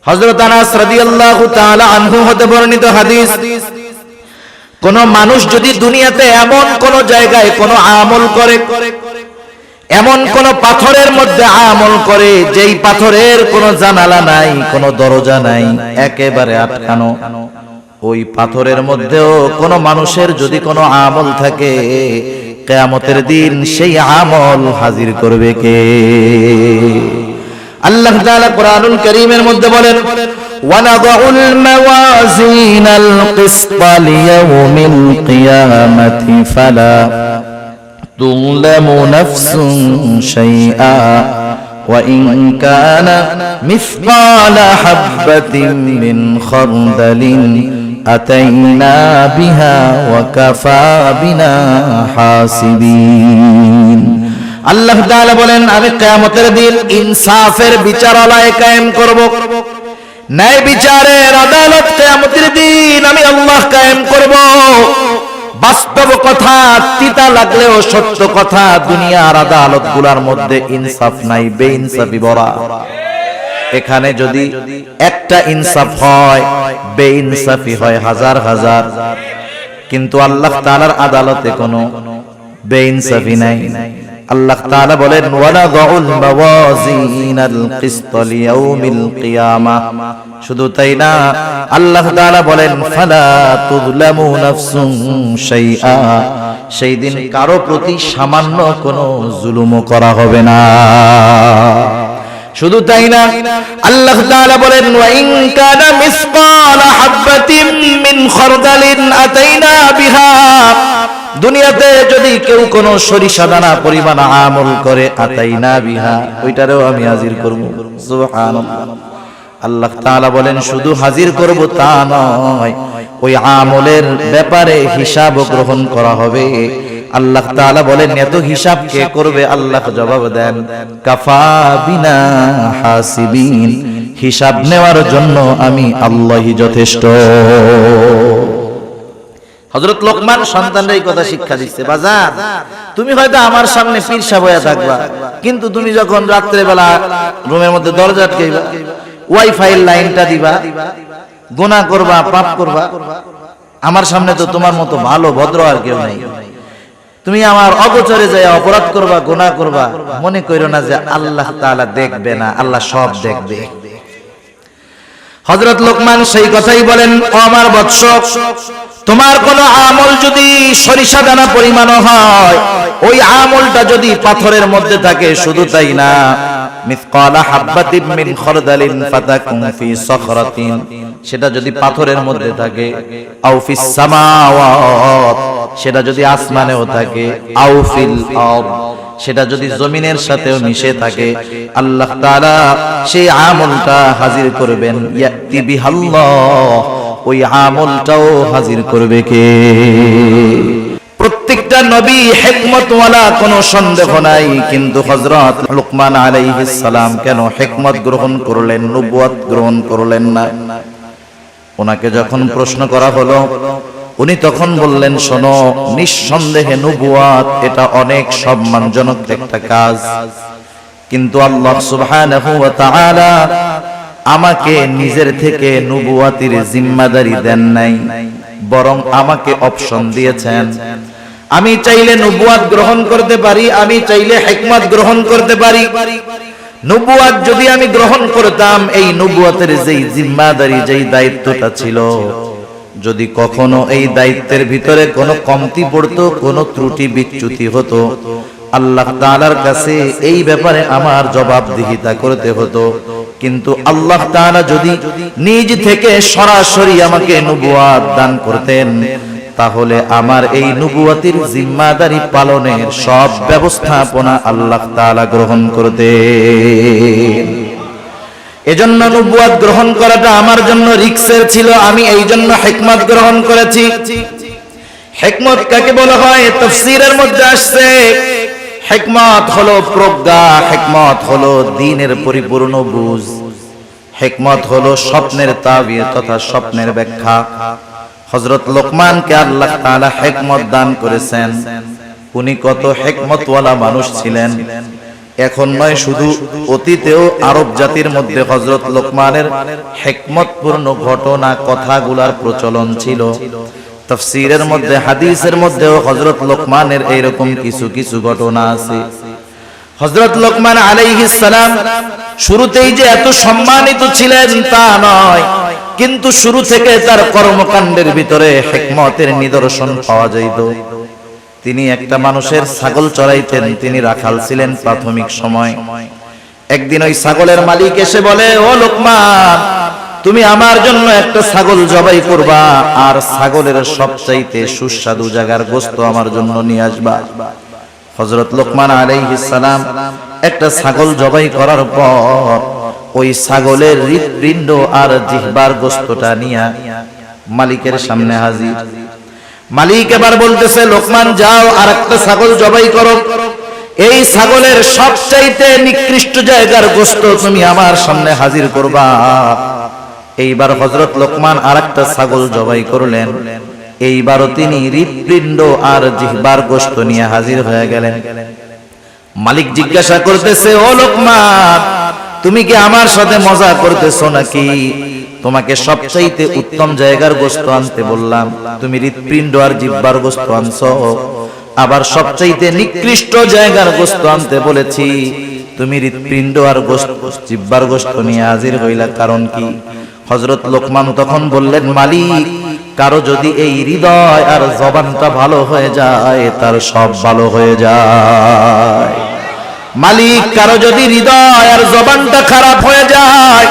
হযরত আনাস রাদিয়াল্লাহু তাআলা আনহু হতে বর্ণিত হাদিস, কোন মানুষ যদি দুনিয়াতে এমন কোন জায়গায় কোন আমল করে, এমন কোন পাথরের মধ্যে আমল করে যেই পাথরের কোন জানালা নাই, কোন দরজা নাই, একেবারে আটকানো, ওই পাথরের মধ্যেও কোন মানুষের যদি কোন আমল থাকে, কিয়ামতের দিন সেই আমল হাজির করবে কে? আল্লাহ তাআলা কোরআনুল কারীমের মধ্যে বলেন, ওয়ানাদাউল মাওয়াজিনাল কিসতা লিয়াউমিল কিয়ামাতি ফালা তুযলামু নাফসুন শাইআ ওয়া ইন কানা মিসকালা হাববাতিন মিন খারদালিন আতাইনা বিহা ওয়া কাফা বিনা হাসিবিন। আল্লাহ তাআলা বলেন, আমি কিয়ামতের দিন ইনসাফের বিচারালয় কায়েম করব, ন্যায় বিচারের আদালত কিয়ামতের দিন আমি আল্লাহ কায়েম করব। বাস্তব কথা, তিতা লাগলেও সত্য কথা, দুনিয়ার আদালতগুলোর মধ্যে ইনসাফ নাই, বেইনসাফি ভরা। এখানে যদি একটা ইনসাফ হয়, বেইনসাফি হয় হাজার হাজার, কিন্তু আল্লাহ তাআলার আদালতে কোনো বেইনসাফি নাই। আল্লাহ তাআলা বলেন, ওয়ানাদাউল মাওয়াজিনাল কিসতা লিয়াউমিল কিয়ামাহ। শুধু তাই না, আল্লাহ তাআলা বলেন, ফালা তুযলামু নাফসুন শাইআ। সেই দিন কারো প্রতি সামান্য কোনো জুলুমও করা হবে না। শুধু তাই না, আল্লাহ তাআলা বলেন, ওয়া ইন কানা মিসকালা হাববাতিন মিন খারদালিন আতাইনা বিহা। দুনিয়াতে যদি কেউ কোনো সরিষা দানা পরিমাণ আমল করে, আতাইনা বিহা, ওইটারেও আমি হাজির করব। সুবহানাল্লাহ। আল্লাহ তাআলা বলেন, শুধু হাজির করব তা নয়, ওই আমলের ব্যাপারে হিসাব গ্রহণ করা হবে। আল্লাহ তাআলা বলেন, এত হিসাব কে করবে? আল্লাহ জবাব দেন, কাফা বিনা হাসিবিন। হিসাব নেওয়ার জন্য আমি আল্লাহই যথেষ্ট। হযরত লোকমান সন্তানরা এই কথা শিক্ষা দিচ্ছে, বাজার তুমি হয়তো আমার সামনে পীর সাহেব হয়ে থাকবা, কিন্তু তুমি যখন রাত্রে বেলা রুমের মধ্যে দরজা আটকাইবা, ওয়াইফাই লাইনটা দিবা, গুনাহ করবা, পাপ করবা, আমার সামনে তো তোমার মতো ভালো ভদ্র আর কেউ নাই। তুমি আমার অগোচরে যায় অপরাধ করবা, গুনাহ করবা, মনে কইরো না যে আল্লাহ তাআলা দেখবে না, আল্লাহ সব দেখবে। হযরত লোকমান সেই কথাই বলেন, ও আমার বৎস, তোমার কোন আমল যদি সরিষা দানা পরিমাণ হয়, ওই আমলটা যদি পাথরের মধ্যে থাকে, শুধু তাই না, মিসকালা হাববাতিন মিন খারদালিন ফাতাকুন ফি সখরাতিন, সেটা যদি পাথরের মধ্যে থাকে, আও ফিস সামাওয়াত, সেটা যদি আসমানেও থাকে, আও ফিল আরদ, সেটা যদি জমিনের সাথেও মিশে থাকে, আল্লাহ তাআলা সেই আমলটা হাজির করবেন। ইয়াতি বিহাল্লাহ, ওই আমলটাও হাজির করবে কে? প্রত্যেকটা নবী হিকমতওয়ালা, কোনো সন্দেহ নাই, কিন্তু হযরত লুকমান আলাইহিস সালাম কেন হিকমত গ্রহণ করলেন, নবুয়ত গ্রহণ করলেন না? ওনাকে যখন প্রশ্ন করা হলো, উনি তখন বললেন, শোনো, নিঃসন্দেহে নবুয়ত এটা অনেক সম্মানজনক একটা কাজ, কিন্তু আল্লাহ সুবহানাহু ওয়া তাআলা আমাকে নিজের থেকে নবুয়তের জিম্মাদারি দেন নাই, বরং আমাকে অপশন দিয়েছেন। আমি চাইলে নবুয়ত গ্রহণ করতে পারি, আমি চাইলে হিকমত গ্রহণ করতে পারি। নবুয়ত যদি আমি গ্রহণ করতাম, এই নবুয়তের যেই জিম্মাদারি, যেই দায়িত্বটা ছিল, যদি কখনো এই দায়িত্বের ভিতরে কোনো কমতি পড়তো, কোনো ত্রুটি বিচ্যুতি হতো, আল্লাহ তাআলার কাছে এই ব্যাপারে আমার জবাবদিহিতা করতে হতো। কিন্তু আল্লাহ তাআলা যদি নিজ থেকে সরাসরি আমাকে নবুয়ত দান করতেন, তাহলে আমার এই নবুয়তের জিম্মাদারি পালনের সব ব্যবস্থাপনা আল্লাহ তাআলা গ্রহণ করতেন। এজন্য নবুয়ত গ্রহণ করাটা আমার জন্য রিস্কের ছিল, আমি এই জন্য হিকমত গ্রহণ করেছি। হিকমত কাকে বলা হয়? তাফসীরের মধ্যে আসছে, হিকমত হলো প্রজ্ঞা, হিকমত হলো দ্বীনের পরিপূর্ণ বুঝ, হিকমত হলো স্বপ্নের তাবির তথা স্বপ্নের ব্যাখ্যা। হযরত লোকমানকে আল্লাহ তাআলা হিকমত দান করেছেন। উনি কত হিকমতওয়ালা মানুষ ছিলেন, এখন নয়, শুধু অতীতেও আরব জাতির মধ্যে হযরত লোকমানের হিকমতপূর্ণ ঘটনা কথাগুলার প্রচলন ছিল। তাফসীরের মধ্যে, হাদিসের মধ্যেও হযরত লোকমানের এইরকম কিছু কিছু ঘটনা আছে। হযরত লোকমান আলাইহিস সালাম শুরুতেই যে এত সম্মানিত ছিলেন তা নয়, কিন্তু শুরু থেকে তার কর্মকাণ্ডের ভিতরে হিকমতের নিদর্শন পাওয়া যাইত। তিনি একটা মানুষের ছাগল চড়াইতেন, তিনি রাখাল ছিলেন প্রাথমিক সময়। একদিন ওই ছাগলের মালিক এসে বলে, ও লোকমান, তুমি আমার জন্য একটা ছাগল জবাই করবা, আর ছাগলের সবচাইতে সুস্বাদু জায়গার গোশত আমার জন্য নিয়ে আসবা। হযরত লোকমান আলাইহিস সালাম একটা ছাগল জবাই করার পর ওই ছাগলের হৃৎপিণ্ড আর জিহ্বার গোশতটা নিয়ে মালিকের সামনে হাজির। মালিক এবার বলতেছে, লোকমান যাও আর একটা ছাগল জবাই করো, এই ছাগলের সবচাইতে নিকৃষ্ট জায়গার গোশত তুমি আমার সামনে হাজির করবা। এইবার হযরত লোকমান আর একটা ছাগল জবাই করলেন। এইবারও তিনি হৃৎপিণ্ড আর জিহ্বার গোশত নিয়ে হাজির হয়ে গেলেন। মালিক জিজ্ঞাসা করতেছে, ও লোকমান, তুমি কি আমার সাথে মজা করতেছো নাকি? তোমাকে সবচাইতে উত্তম জায়গার গোশত আনতে বললাম, তুমি হৃৎপিণ্ড আর জিহ্বার গোশত আনছো। আবার সবচাইতে নিকৃষ্ট জায়গার গোশত আনতে বলেছি, তুমি হৃৎপিণ্ড আর জিহ্বার গোশত নিয়ে হাজির হইলা, কারণ কি? হযরত লোকমান তখন বললেন, মালিক, কারো যদি এই হৃদয় আর জবানটা ভালো হয়ে যায়, তার সব ভালো হয়ে যায়। মালিক, কারো যদি হৃদয় আর জবানটা খারাপ হয়ে যায়,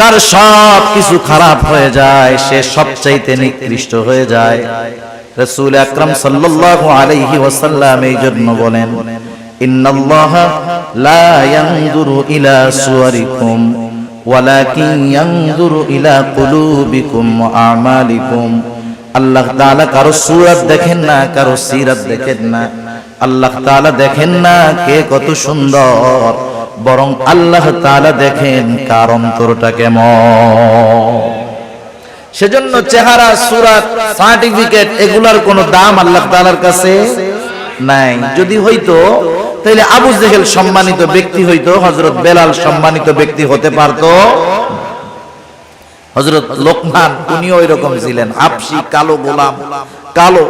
তার সব কিছু খারাপ হয়ে যায়, সে সবচাইতে নিকৃষ্ট হয়ে যায়। রাসূল আকরাম সাল্লাল্লাহু আলাইহি ওয়াসাল্লাম এই জন্য বলেন, ইন্নাল্লাহা লা ইয়ানজুরু ইলা সুওয়ারিকুম ওয়ালাকিন ইয়ানজুরু ইলা কুলুবিকুম ওয়া আমালিকুম। আল্লাহ তাআলা কারো সূরত দেখেন না, কারো সিরাত দেখেন না। আল্লাহ তাআলা দেখেন না কে কত সুন্দর, বরং আল্লাহ তাআলা দেখেন কার অন্তরটা কেমন। সেজন্য চেহারা, সূরত, সার্টিফিকেট এগুলার কোনো দাম আল্লাহ তাআলার কাছে নাই। যদি হইতো তাহলে আবু জেহেল সম্মানিত ব্যক্তি হইতো, হযরত বেলাল সম্মানিত ব্যক্তি হতে পারতো। হযরত লোকমান উনিও এরকম ছিলেন, হাবশী কালো গোলাম, কালো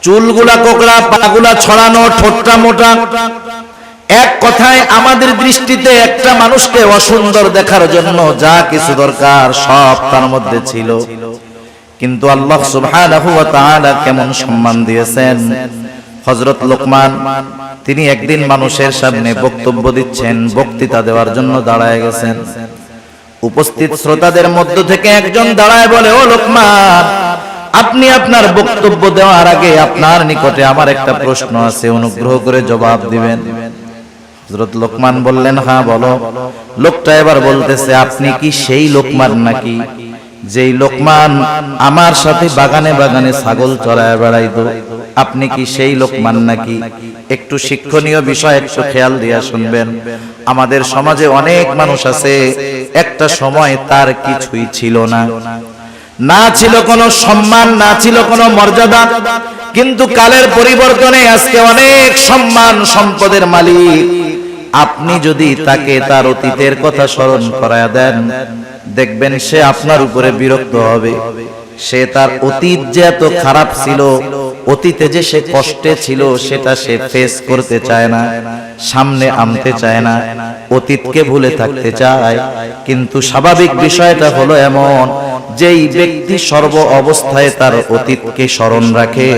চুলগুলা কোকড়া, পাগুলা ছড়ানো, ঠোঁটটা মোটা। এক কথায় আমাদের দৃষ্টিতে একটা মানুষকে অসুন্দর দেখার জন্য যা কিছু দরকার সব তার মধ্যে ছিল, কিন্তু আল্লাহ সুবহানাহু ওয়া তাআলা কেমন সম্মান দিয়েছেন। হযরত লোকমান তিনি একদিন মানুষের সামনে বক্তব্য দিচ্ছেন, বক্তৃতা দেওয়ার জন্য দাঁড়ায় গেছেন। উপস্থিত শ্রোতাদের মধ্য থেকে একজন দাঁড়ায় বলে, ও লোকমান, আপনি আপনার বক্তব্য দেওয়ার আগে আপনার নিকটে আমার একটা প্রশ্ন আছে, অনুগ্রহ করে জবাব দিবেন। হযরত লোকমান বললেন, হ্যাঁ বলো। লোকটা এবার বলতেছে, আপনি কি সেই লোকমান নাকি যেই লোকমান আমার সাথে বাগানে বাগানে ছাগল চড়ায় বেড়াইতো? আপনি কি সেই লোকমান নাকি? একটু শিক্ষণীয় বিষয় একটু খেয়াল দিয়া শুনবেন। আমাদের সমাজে অনেক মানুষ আছে, একটা সময় তার কিছুই ছিল না, না ছিল কোনো সম্মান, না ছিল কোনো মর্যাদা, কিন্তু কালের পরিবর্তনে আজকে অনেক সম্মান সম্পদের মালিক। আপনি যদি তাকে তার অতীতের কথা স্মরণ করায়া দেন, দেখবেন সে আপনার উপরে বিরক্ত হবে। সে তার অতীত যে এত খারাপ ছিল, অতীতে যে সে কষ্টে ছিল, সেটা সে ফেস করতে চায় না, সামনে আনতে চায় না, অতীতকে ভুলে থাকতে চায়। কিন্তু স্বাভাবিক বিষয়টা হলো এমন, যেই ব্যক্তি সর্ব অবস্থায় তার অতীতকে স্মরণ রাখে,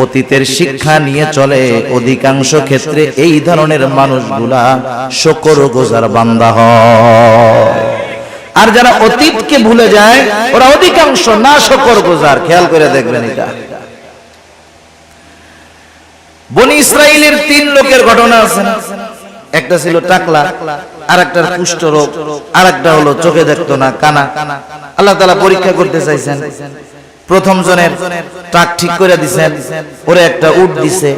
অতীতের শিক্ষা নিয়ে চলে, অধিকাংশ ক্ষেত্রে এই ধরনের মানুষগুলা শুকরগুজার বান্দা হয়। আর যারা অতীতকে ভুলে যায়, ওরা অধিকাংশ না শুকরগুজার। খেয়াল করে দেখবেন এটা। বনি ইসরাইলের 3 লোকের ঘটনা আছে না? একটা ছিল টাকলা, আরেকটার কুষ্ঠ রোগ, আরেকটা হলো চোখে দেখতো না, কানা। আল্লাহ তাআলা পরীক্ষা করতে চাইছেন। প্রথম জনের টাক ঠিক করে দিয়েছেন, ওরে একটা উট দিছে।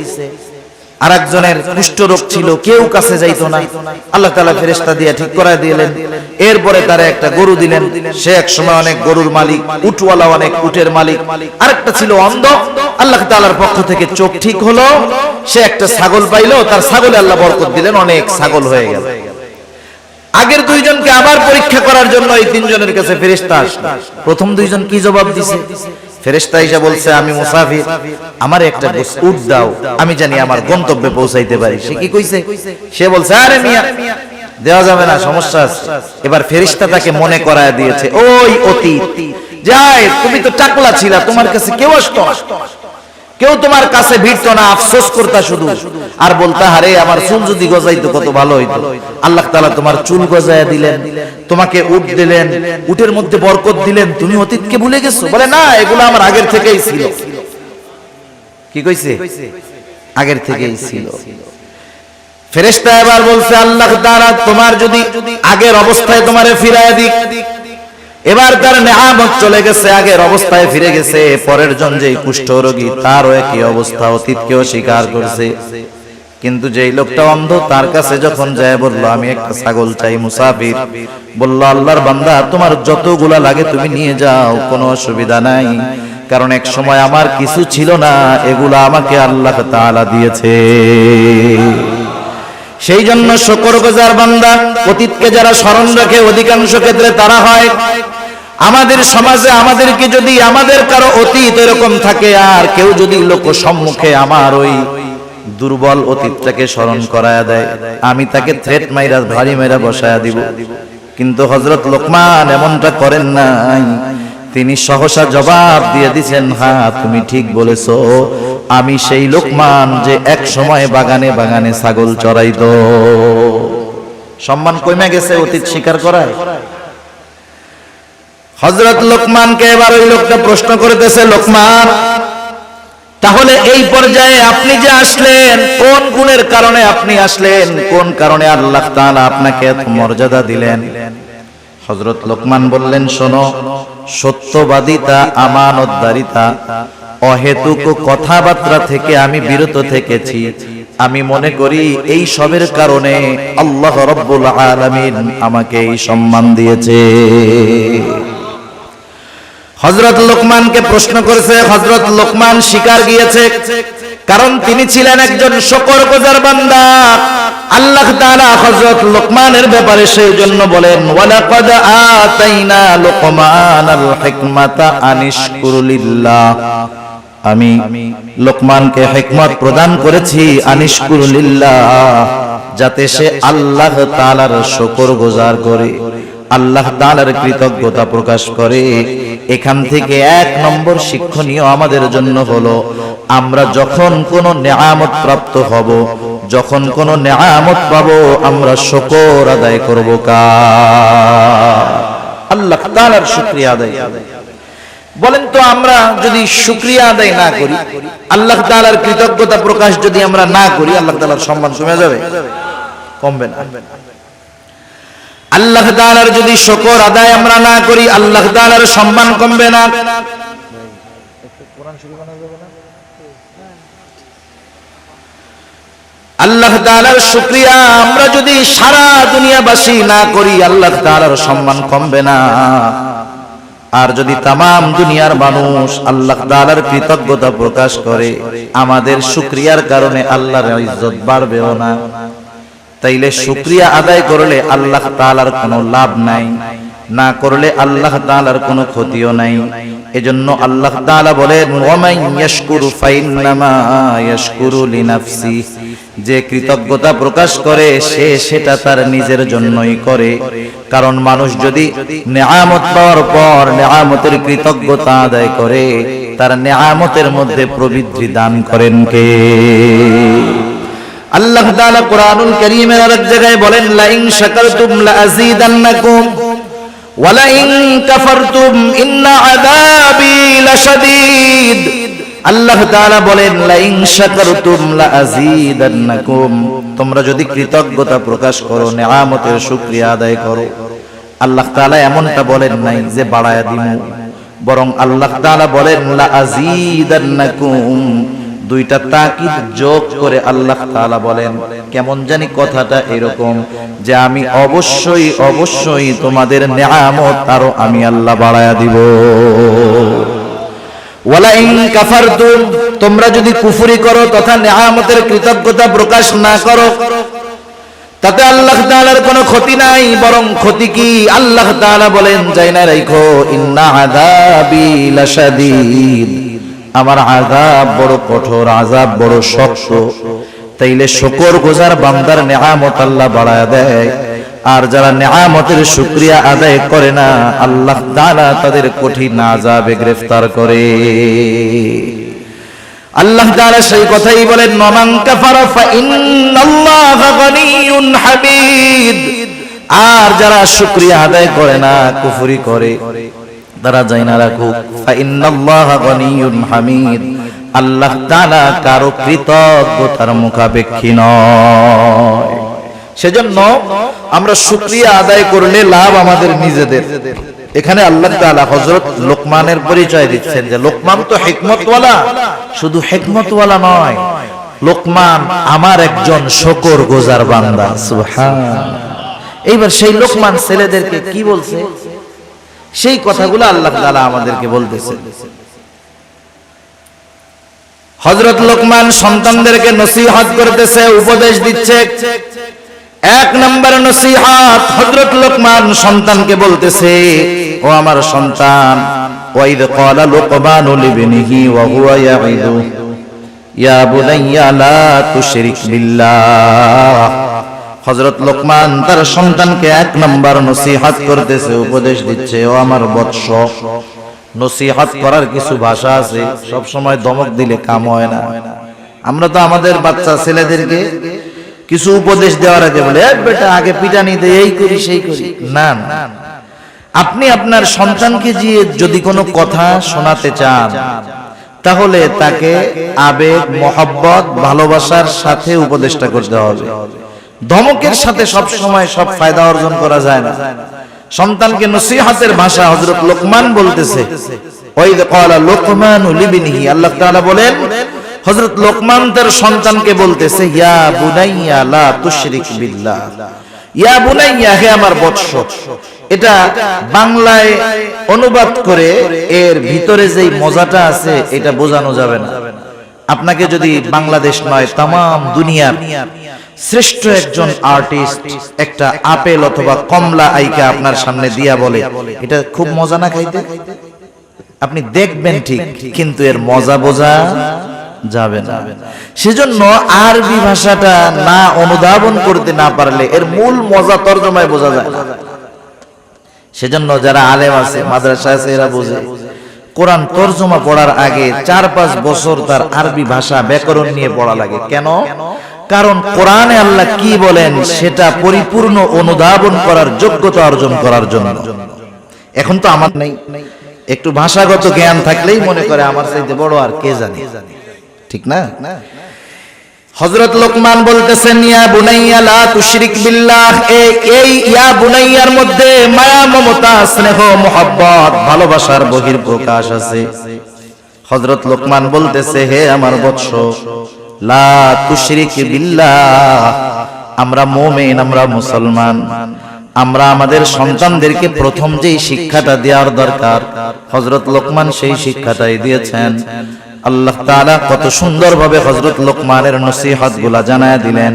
আরেকজনের কুষ্ঠরোগ ছিল, কেউ কাছে যাইতো না, আল্লাহ তাআলা ফেরেশতা দিয়ে ঠিক করায় দিলেন। এরপরে তারা একটা গরু দিলেন, সে এক সময় অনেক গরুর মালিক, উটওয়ালা অনেক উটের মালিক। আরেকটা ছিল অন্ধ, আল্লাহ তাআলার পক্ষ থেকে চোখ ঠিক হলো, সে একটা ছাগল পাইলো, তার ছাগলে আল্লাহ বরকত দিলেন, অনেক ছাগল হয়ে গেল। আগের দুইজনকে আবার পরীক্ষা করার জন্য এই তিনজনের কাছে ফেরেশতা আসলো। প্রথম দুইজন কি জবাব দিছে? ফেরেশতা এসে বলছে, আমি মুসাফির, আমার একটা উট দাও, আমি জানি আমার গন্তব্যে পৌঁছাইতে পারি। সে কি কইছে? সে বলছে, আরে মিয়া দেওয়া যাবে না, সমস্যা আছে। এবার ফেরেশতা তাকে মনে করায় দিয়েছে ওই অতীত, যায় তুমি তো টাকলা ছিলা, তোমার কাছে কেউ আসতো না, কেউ তোমার কাছে ভিড়তো না, আফসোস করতা শুধু আর বলতা, আরে আমার চুল যদি গজাইতো কত ভালো হইতো। আল্লাহ তাআলা তোমার চুল গজায়া দিলেন, তোমাকে উট দিলেন, উটের মধ্যে বরকত দিলেন, তুমি অতীতকে ভুলে গেছো? বলে না, এগুলো আমার আগের থেকেই ছিল। কি কইছে? আগের থেকেই ছিল। ফেরেশতা এবার বলছে, আল্লাহ তাআলা তোমার যদি আগের অবস্থায় তোমারে ফিরায় দিক, এবার তার নেয়ামত চলে গেছে, আগের অবস্থায় ফিরে গেছে। পরের জন যে কুষ্ঠরোগী, তারও একই অবস্থা, অতীতকেও স্বীকার করছে। কিন্তু যেই লোকটা অন্ধ, তার কাছে যখন যায় বলল, আমি একটা ছাগল চাই, মুসাফির বলল, আল্লাহর বান্দা তোমার যতগুলা লাগে তুমি নিয়ে যাও, কোনো অসুবিধা নাই, কারণ এক সময় আমার কিছু ছিল না, এগুলা আমাকে আল্লাহ তাআলা দিয়েছে। সেই জন্য শুকরগুজার বান্দা, অতীতকে যারা স্মরণ রাখে অধিকাংশ ক্ষেত্রে তারা হয়। আমাদের সমাজে আমাদেরকে যদি আমাদের কারো অতীত এরকম থাকে, আর কেউ যদি লোক সম্মুখে আমার ওই দুর্বল অতীতটাকে স্মরণ করায়া দেয়, আমি তাকে থ্রেট মাইরা ভারী মাইরা বসায়া দিব। কিন্তু হযরত লোকমান এমনটা করেন নাই, তিনি সহসা জবাব দিয়ে দিয়েছেন, হ্যাঁ তুমি ঠিক বলেছো, আমি সেই লোকমান যে এক সময় বাগানে বাগানে ছাগল চড়াইতো। সম্মান কমে গেছে অতীত স্বীকার করায়। হযরত লোকমানকে এবার ওই লোকটা প্রশ্ন করতেছে, লোকমান তাহলে এই পর্যায়ে আপনি যে আসলেন, কোন গুণের কারণে আপনি আসলেন, কোন কারণে আল্লাহ তাআলা আপনাকে এত মর্যাদা দিলেন? হযরত লোকমান বললেন, শোনো, সত্যবাদিতা, আমানতদারিতা, অহেতুক কথাবার্তা থেকে আমি বিরত থেকেছি। আমি মনে করি এই সবের কারণে আল্লাহ রাব্বুল আলামিন আমাকে এই সম্মান দিয়েছে। হযরত লোকমানকে প্রশ্ন করেছে, হযরত লোকমান স্বীকার গিয়েছে, কারণ তিনি ছিলেন একজন শুকরগুজার বান্দা। আল্লাহ তাআলা হযরত লোকমানের ব্যাপারে সেই জন্য বলেন, ওয়ালাকাদ আতাইনা লোকমানাল হিকমাতা আনিশকুর লিল্লাহ, আমি লোকমানকে হিকমত প্রদান করেছি, আনিশকুর লিল্লাহ, যাতে সে আল্লাহ তাআলার শুকরগুজার করে, আল্লাহ তাআলার কৃতজ্ঞতা প্রকাশ করে। এখান থেকে এক নম্বর শিক্ষণীয় আমাদের জন্য হলো, আমরা যখন কোনো নেয়ামত প্রাপ্ত হব, যখন কোনো নেয়ামত পাবো, আমরা শুকর আদায় করব কার? আল্লাহ তাআলার শুকরিয়া আদায়। বলেন তো, আমরা যদি শুকরিয়া আদায় না করি, আল্লাহ তাআলার কৃতজ্ঞতা প্রকাশ যদি আমরা না করি, আল্লাহ তাআলার সম্মান কমে যাবে? কমবে না। আল্লাহ তাআলার যদি শুকর আদায় আমরা না করি, আল্লাহ তাআলার সম্মান কমবে না। আল্লাহ তাআলার শুকরিয়া আমরা যদি সারা দুনিয়াবাসী না করি, আল্লাহ তাআলার সম্মান কমবে না। আর যদি তামাম দুনিয়ার মানুষ আল্লাহ তাআলার কৃতজ্ঞতা প্রকাশ করে, আমাদের শুকরিয়ার কারণে আল্লাহর ইজ্জত বাড়বেও না। তাইলে শুকরিয়া আদায় করলে আল্লাহ তাআলার কোনো লাভ নাই, না করলে আল্লাহ তাআলার কোনো ক্ষতিও নাই। এজন্য আল্লাহ তাআলা বলেন, ওয়ামান ইয়াশকুরু ফাইন্নামা ইয়াশকুরু লিনাফসি, যে কৃতজ্ঞতা প্রকাশ করে সে সেটা তার নিজের জন্যই করে। কারণ মানুষ যদি নেয়ামত পাওয়ার পর নেয়ামতের কৃতজ্ঞতা আদায় করে, তার নেয়ামতের মধ্যে প্রবৃদ্ধি দান করেন কে? আল্লাহ তাআলা কোরআনুল কারীমের আরেক জায়গায় বলেন, লা ইন শাকারতুম লা আযীদান্নাকুম ওয়া লা ইন কাফারতুম ইন্না আযাবি লাশাদীদ। আল্লাহ তাআলা বলেন, লা ইন শাকারতুম লা আযীদান্নাকুম, তোমরা যদি কৃতজ্ঞতা প্রকাশ করো, নেয়ামতের শুকরিয়া আদায় করো, আল্লাহ তাআলা এমনটা বলেন নাই যে বাড়ায়া দিমু, বরং আল্লাহ তাআলা বলেন লা আযীদান্নাকুম, দুইটা তাকিদ যোগ করে আল্লাহ তাআলা বলেন, কেমন জানি কথাটা এরকম যে আমি অবশ্যই অবশ্যই তোমাদের নিয়ামত আরো আমি আল্লাহ বাড়ায়া দিব। ওয়ালা ইন কাফারতুম, তোমরা যদি কুফরি করো তথা নিয়ামতের কৃতজ্ঞতা প্রকাশ না করো, তাতে আল্লাহ তাআলার কোনো ক্ষতি নাই, বরং ক্ষতি কি? আল্লাহ তাআলা বলেন, যাই না রাখো, ইন্না আযাবি লাশাদীদ, আমার আযাব বড় কঠোর, আযাব বড় শক্ত। তাইলে শুকর গুজার বান্দার নিয়ামত আল্লাহ বাড়ায় দেয়, আর যারা নিয়ামতের শুকরিয়া আদায় করে না আল্লাহ তাআলা তাদের কঠিন আযাবে গ্রেফতার করে। আল্লাহ তাআলা সেই কথাই বলেন, মান কাফারা ফা ইন্নাল্লাহা গনিয়্যুন হামিদ, আর যারা শুকরিয়া আদায় করে না, কুফরি করে, তারা জানা রাখুক, ফা ইন্নাল্লাহা গনিয়্যুন হামিদ, আল্লাহ তাআলা কারো কৃতজ্ঞতার মুখাপেক্ষী নয়। সেজন্য আমরা শুকরিয়া আদায় করলে লাভ আমাদের নিজেদের। এখানে আল্লাহ তাআলা হযরত লোকমানের পরিচয় দিচ্ছেন যে লোকমান তো হিকমতওয়ালা, শুধু হিকমতওয়ালা নয়, লোকমান আমার একজন শুকরগুজার বান্দা। সুবহানাল্লাহ। এইবার সেই লোকমান ছেলেদেরকে কি বলছে, সেই কথাগুলো আল্লাহ তাআলা আমাদেরকে বলতেছে। হযরত লোকমান সন্তানদেরকে নসিহত করতেছে, উপদেশ দিচ্ছে। এক নম্বর নসিহত, হযরত লোকমান সন্তানকে বলতেছে, ও আমার সন্তান, ওয়াইদ ক্বালা লুকমানু লিবনিহি ওয়া হুয়া ইয়াইদু ইয়া বুনাইয়া লা তুশরিক বিল্লাহ। হযরত লোকমান তার সন্তানকে এক নম্বর নসিহত করতেছে, উপদেশ দিচ্ছে, ও আমার বৎস। নসিহত করার কিছু ভাষা আছে, সব সময় ধমক দিলে কাম হয় না। আমরা তো আমাদের বাচ্চা ছেলেদেরকে কিছু উপদেশ দেওয়ার আগে বলে, বেটা আগে পিটানি দে, এই করি সেই করি। না, আপনি আপনার সন্তানকে যদি কোনো কথা শোনাতে চান, তাহলে তাকে আবেগ, মহব্বত, ভালোবাসার সাথে উপদেশটা করতে হবে। ধমকের সাথে সব সময় সব ফায়দা অর্জন করা যায় না। সন্তানকে নসিহতের ভাষা হযরত লোকমান বলতেছে, ওয়াইদ ক্বালা লুকমানু লিবনিহি, আল্লাহ তাআলা বলেন হযরত লোকমান তার সন্তানকে বলতেছে, ইয়া বুনাইয়া লা তুশরিক বিল্লাহ, ইয়া বুনাইয়া, হে আমার বৎস। এটা বাংলায় অনুবাদ করে এর ভিতরে যেই মজাটা আছে এটা বোঝানো যাবে না। আপনাকে যদি বাংলাদেশ নয় তাম দুনিয়ার শ্রেষ্ঠ একজন আর্টিস্ট একটা আপেল অথবা কমলা আইকা আপনার সামনে দিয়া বলে, এটা খুব মজা না খাইতে, আপনি দেখবেন ঠিক, কিন্তু এর মজা বোঝা যাবে না। সেজন্য আরবি ভাষাটা না অনুধাবন করতে না পারলে এর মূল মজা তরজমায় বোঝা যায় না। সেজন্য যারা আলেম আছে, মাদ্রাসা আছে, এরা বোঝে কোরআন তরজমা পড়ার আগে 4-5 বছর তার আরবি ভাষা ব্যাকরণ নিয়ে পড়া লাগে। কেন? কারণ কোরআনে আল্লাহ কি বলেন সেটা পরিপূর্ণ অনুধাবন করার যোগ্যতা অর্জন করার জন্য। এখন তো আমার নেই, একটু ভাষাগত জ্ঞান থাকলেই মনে করে আমার চাইতে বড় আর কে জানে, ঠিক না? হযরত লোকমান বলতেছেন, ইয়া বুনাইয়া লা তুশরিক বিল্লাহ, এই ইয়া বুনাইয়ার মধ্যে মায়া, মমতা, স্নেহ, মোহাব্বত, ভালোবাসার বহির্প্রকাশ আছে। হযরত লোকমান বলতেছে, হে আমার বৎস, লা তুশরিক বিল্লাহ, আমরা মুমিন, আমরা মুসলমান, আমরা আমাদের সন্তানদেরকে প্রথম যেই শিক্ষাটা দেওয়ার দরকার হযরত লোকমান সেই শিক্ষাটাই দিয়েছেন। আল্লাহ তাআলা কত সুন্দরভাবে হযরত লোকমানের নসিহতগুলো জানায় দিলেন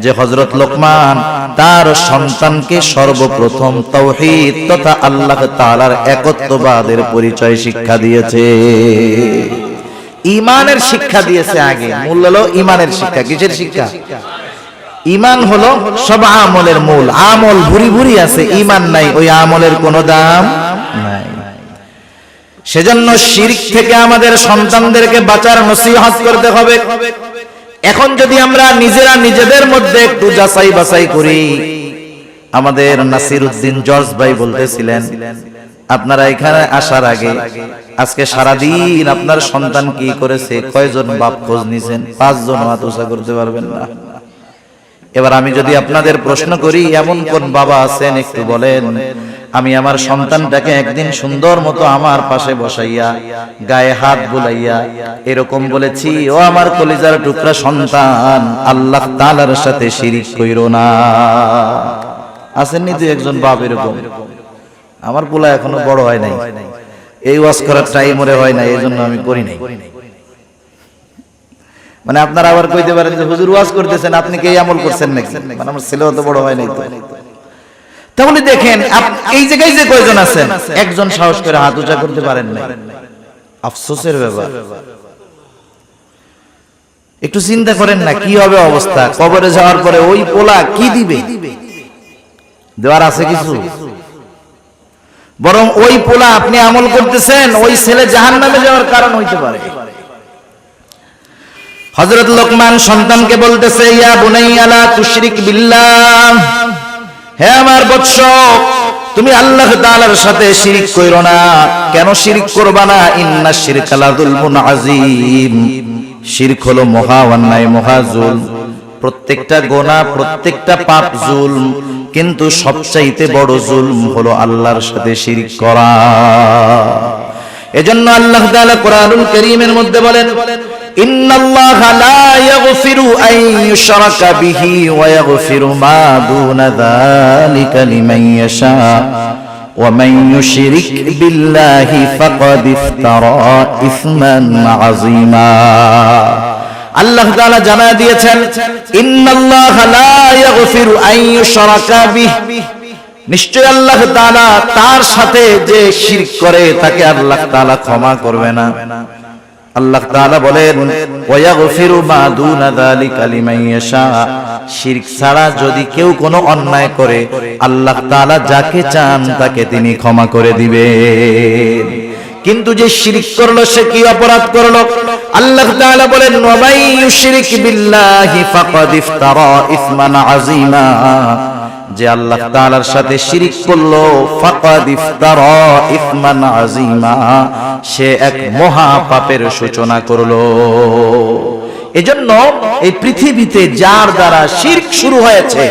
যে হযরত লোকমান তার সন্তানকে সর্বপ্রথম তাওহীদ তথা আল্লাহ তাআলার একত্ববাদের পরিচয় শিক্ষা দিয়েছে, ঈমানের শিক্ষা দিয়েছে। আগে মূল হলো ঈমানের শিক্ষা। কিসের শিক্ষা? ঈমান হলো সব আমলের মূল। আমল ভুরি ভুরি আছে, ঈমান নাই, ওই আমলের কোনো দাম নাই। সেজন্য শিরক থেকে আমাদের সন্তানদেরকে বাঁচার নসিহত করতে হবে। এখন যদি আমরা নিজেরা নিজেদের মধ্যে একটু যাচাই বাছাই করি, আমাদের নাসিরউদ্দিন জর্জ ভাই বলতেছিলেন, আপনারা এখানে আসার আগে আজকে সারাদিন আপনার সন্তান কি করেছে, কয়জন বাপ খোঁজ নিছেন? 5 জন হাত উঁচা করতে পারবেন না। এবার আমি যদি আপনাদের প্রশ্ন করি, এমন কোন বাবা আছেন একটু বলেন, আমি আমার সন্তানটাকে একদিন সুন্দর মতো আমার পাশে বসাইয়া গায়ে হাত বুলাইয়া এরকম বলেছি, ও আমার কলিজার টুকরা সন্তান, আল্লাহ তাআলার সাথে শিরিক কইরো না। আসেননি যে একজন বাপ এরকম, আমার পোলা এখনো বড় হয় নাই, এই ওয়াজ করার টাইম ওরে হয় না, এই জন্য আমি করি নাই। মানে আপনারা আবার কইতে পারেন যে হুজুর ওয়াজ করতেছেন, আপনি কি এই আমল করছেন নাকি? মানে আমার ছেলেও তো বড় হয় নাই। তো তাহলে দেখেন এই জায়গায় যে কয়জন আছেন, একজন সাহস করে হাত উঁচা করতে পারেন না, আফসোসের ব্যাপার। একটু চিন্তা করেন না কি হবে অবস্থা, কবরে যাওয়ার পরে ওই পোলা কি দিবে? দেওয়ার আছে কিছু? বরং ওই পোলা আপনি আমল করতেছেন, ওই ছেলে জাহান্নামে যাওয়ার কারণ হইতে পারে। হযরত লোকমান সন্তানকে বলতেছে, ইয়া বুনাইয়া লা তুশরিক বিল্লাহ, হে আমার বৎস, তুমি আল্লাহ তাআলার সাথে শিরক কইরো না। কেন শিরক করবা না? ইন্নাশ শিরকা লাযুলমুন আযীম, শিরক হলো মহা অন্যায়, মহা জুলম। প্রত্যেকটা গুনাহ, প্রত্যেকটা পাপ জুলম, কিন্তু সবচাইতে বড় জুলম হলো আল্লাহর সাথে শিরক করা। এজন্য আল্লাহ তাআলা কোরআনুল কারীমের মধ্যে বলেন, ইন্নাল্লাহা লা ইয়াগফিরু আন ইউশরাকা বিহি ওয়া ইয়াগফিরু মা দুনা যালিকা লিমান ইয়াশা ওয়া মান ইউশরিক বিল্লাহি ফাকাদ ইফতারা ইসমান আযীমা। আল্লাহ তাআলা জানায় দিয়েছেন, ইন্নাল্লাহা লা ইয়াগফিরু আন ইউশরাকা বিহি, নিশ্চয় আল্লাহ তাআলা তার সাথে যে শিরক করে তাকে আল্লাহ তাআলা ক্ষমা করবে না। আল্লাহ তাআলা বলেন, ওয়া ইয়াগফিরু মা দুনা যালিকা লিমান ইয়াশা, শিরক ছাড়া যদি কেউ কোনো অন্যায় করে আল্লাহ তাআলা যাকে চান তাকে তিনি ক্ষমা করে দিবেন। কিন্তু যে শিরক করলো সে কি অপরাধ করলো? আল্লাহ তাআলা বলেন, ওয়া মান ইউশরিক বিল্লাহি ফাকাদ ইফতারা ইসমান আযীমা, যে আল্লাহ তাআলার সাথে শিরক করলো, ফাকাদ ইফতারা ইসমান আযীমা, সে এক মহা পাপের সূচনা করলো। এজন্য এই পৃথিবীতে যার দ্বারা শিরক শুরু হয়েছে,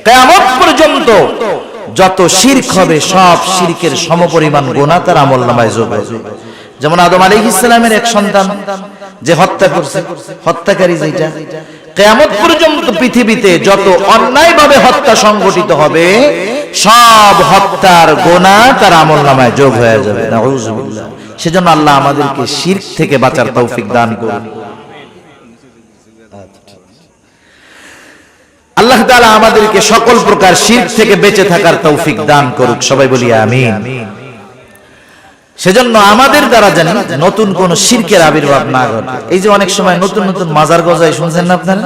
কিয়ামত পর্যন্ত যত শিরক হবে সব শিরকের সমপরিমাণ গুনাহ তার আমলনামায় যোগ হবে। যেমন আদম আলাইহিস সালামের এক সন্তান যে হত্যা করছে, হত্যাকারী যেটা, কিয়ামত পর্যন্ত পৃথিবীতে যত অন্যায়ভাবে হত্যা সংগঠিত হবে সব হত্যার গুনাহ তার আমলনামায় যোগ হয়ে যাবে। নাউযুবিল্লাহ। সেজন্য আল্লাহ আমাদেরকে শিরক থেকে বাঁচার তৌফিক দান করুন। আল্লাহ তাআলা আমাদেরকে সকল প্রকার শিরক থেকে বেঁচে থাকার তৌফিক দান করুক, সবাই বলি আমিন। সেজন্য আমাদের দ্বারা জানি নতুন কোন শিরকের আবির্ভাব না ঘটে। এই যে অনেক সময় নতুন নতুন মাজার গজায়, শুনছেন না আপনারা?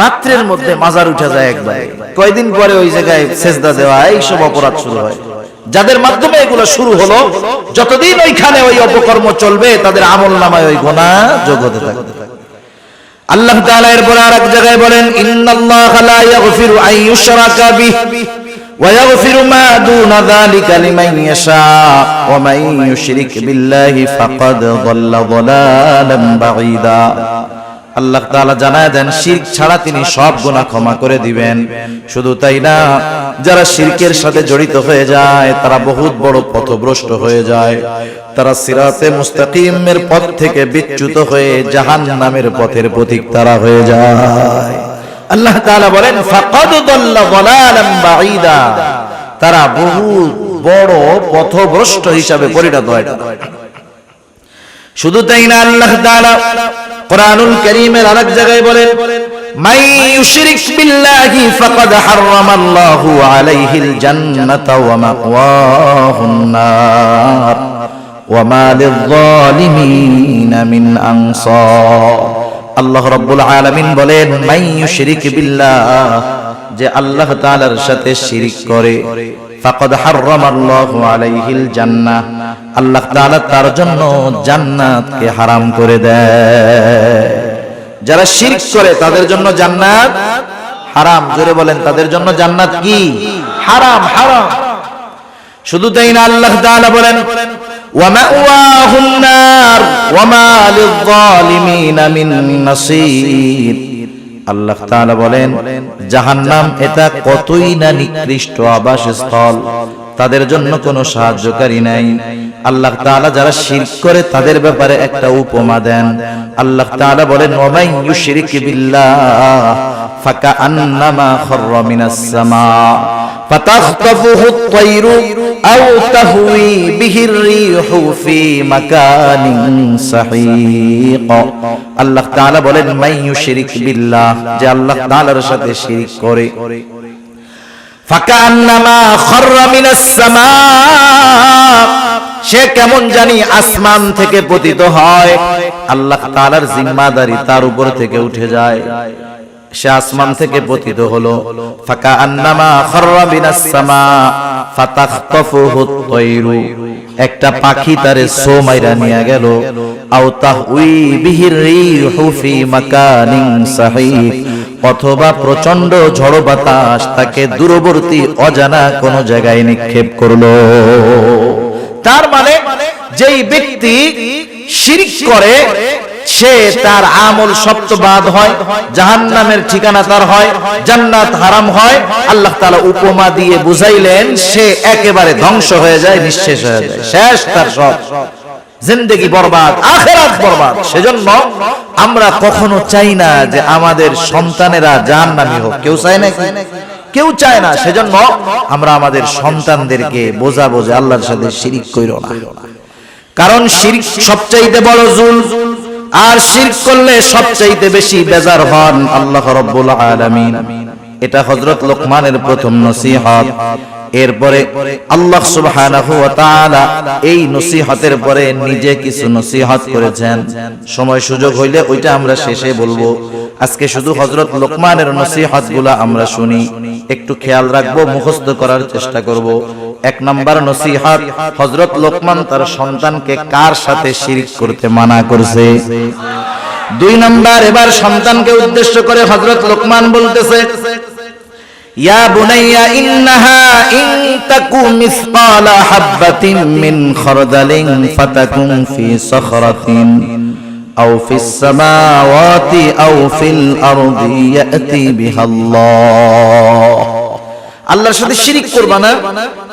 রাত্রের মধ্যে মাজার উঠে যায় একবার, কয়দিন পরে ওই জায়গায় সেজদা দেওয়া, এইসব অপরাধ শুরু হয়। যাদের মাধ্যমে এগুলো শুরু হলো, যতদিন ওইখানে ওই অপকর্ম চলবে তাদের আমলনামায় ওই গুনাহ যোগ হতে থাকবে। আল্লাহ তাআলা এরপর আরেক জায়গায় বলেন, ইন্নাল্লাহা লা ইয়াগফিরু আন ইউশরাকা বিহি ওয়া ইয়াগফিরু মা দুনা যালিকা লিমান ইয়াশা ওয়া মান ইউশরিক বিল্লাহি ফাকাদ যাল্লা যালালান বাঈদা। আল্লাহ তাআলা জানায় দেন, শিরক ছাড়া তিনি সব গুনাহ ক্ষমা করে দিবেন। শুধু তাই না, যারা শিরকের সাথে জড়িত হয়ে যায় তারা বহুত বড় পথভ্রষ্ট হয়ে যায়, তারা সিরাতে মুস্তাকিমের পথ থেকে বিচ্যুত হয়ে জাহান্নামের পথের পথিক তারা হয়ে যায়। আল্লাহ তাআলা বলেন, ফাকাদ যাল্লা যালালান বাঈদা, তারা বহুত বড় পথভ্রষ্ট হিসাবে পরিণত হয়। শুধু তাই না, আল্লাহ তাআলা কোরআনুল কারীমের আরেক জায়গায় বলেন, মান ইউশরিক বিল্লাহি ফাকাদ হারামাল্লাহু আলাইহিল জান্নাতা ওয়া মাওয়াহুন নার ওয়া মা লিয-যালিমিনা মিন আনসার। আল্লাহ রাব্বুল আলামিন বলেন, মান ইউশরিক বিল্লাহ, যে আল্লাহ তাআলার সাথে শিরক করে, ফাকাদ হারামাল্লাহু আলাইহিল জান্নাহ, আল্লাহ তাআলা তার জন্য জান্নাতকে হারাম করে দেয়। যারা শিরক করে তাদের জন্য জান্নাত হারাম। জোরে বলেন, তাদের জন্য জান্নাত কি? হারাম, হারাম। শুধু তাই না, আল্লাহ তাআলা বলেন, ওয়া মাওয়াহুন নার ওয়া মা লিয-যালিমিনা মিন নাসীর। আল্লাহ তাআলা বলেন, জাহান্নাম এটা কতই না নিকৃষ্ট আবাসস্থল, তাদের জন্য কোনো সাহায্যকারী নাই। আল্লাহ তাআলা যারা শিরক করে তাদের ব্যাপারে একটা উপমা দেন। আল্লাহ তাআলা বলেন, ওয়া মান ইউশরিক বিল্লাহ ফাকাআন্নামা খাররা মিনাস সামা ফাতাখতাফুহু আত-তায়রু আও তাহওয়ি বিহির রিহু ফি মাকানিন সাহিক। আল্লাহ তাআলা বলেন, মান ইউশরিক বিল্লাহ, যে আল্লাহ তাআলার সাথে শিরক করে, ফাকান্নামা খাররা মিনাস সামা, সে কেমন জানি আসমান থেকে পতিত হয়। আল্লাহ তাআলার জিম্মাদারি তার উপর থেকে উঠে যায়, সে আসমান থেকে পতিত হলো। ফাকান্নামা খাররা মিনাস সামা ফাতাখতাফুহু আত-তায়রু, একটা পাখি তারে সো মাইরা নিয়ে গেল। আও তাহউই বিহির রিহু ফি মাকানিন সাহিক, অথবা প্রচন্ড ঝড় বাতাস তাকে দূরবর্তী অজানা কোন জায়গায় নিক্ষেপ করলো। তার মানে যেই ব্যক্তি শিরক করে সে তার আমল সপ্তবাদ হয়, জাহান্নামের ঠিকানা তার হয়, জান্নাত হারাম হয়। আল্লাহ তাআলা উপমা দিয়ে বুঝাইলেন সে একেবারে ধ্বংস হয়ে যায়, নিঃশেষ হয়ে যায়, শেষ তার সব, জিন্দেগি বরবাদ, আখিরাত বরবাদ। সেজন্য আমরা কখনো চাই না যে আমাদের সন্তানেরা জাহান্নামী হোক, কেউ চায় না, কেউ চায় না। সেজন্য আমরা আমাদের সন্তানদেরকে বোঝাবো যে আল্লাহর সাথে শিরক কইরো না, কারণ শিরক সবচাইতে বড় জুলম, আর শিরক করলে সবচাইতে বেশি বেজার হন আল্লাহ রাব্বুল আলামিন। এটা হযরত লোকমানের প্রথম নসিহত। এরপরে আল্লাহ সুবহানাহু ওয়া তাআলা এই নসিহতের পরে নিজে কিছু নসিহত করেছেন। সময় সুযোগ হইলে ওইটা আমরা শেষে বলবো। আজকে শুধু হযরত লোকমানের নসিহতগুলো আমরা শুনি, একটু খেয়াল রাখবো, মুখস্থ করার চেষ্টা করব। এক নাম্বার নসিহত, হযরত লোকমান তার সন্তানকে কার সাথে শিরক করতে মানা করছে। দুই নাম্বার, এবার সন্তানকে উদ্দেশ্য করে হযরত লোকমান বলতেছে, ইয়া বুনাইয়া ইন্নাহা ইন তাকু মিসকালা হাববাতিন মিন খারদালিন ফাতাকুন ফি সাখরাতিন আও ফিস সামাওয়াতি আও ফিল আরদি ইয়াতি বিহাল্লাহ। আল্লাহর সাথে শিরক করবা না,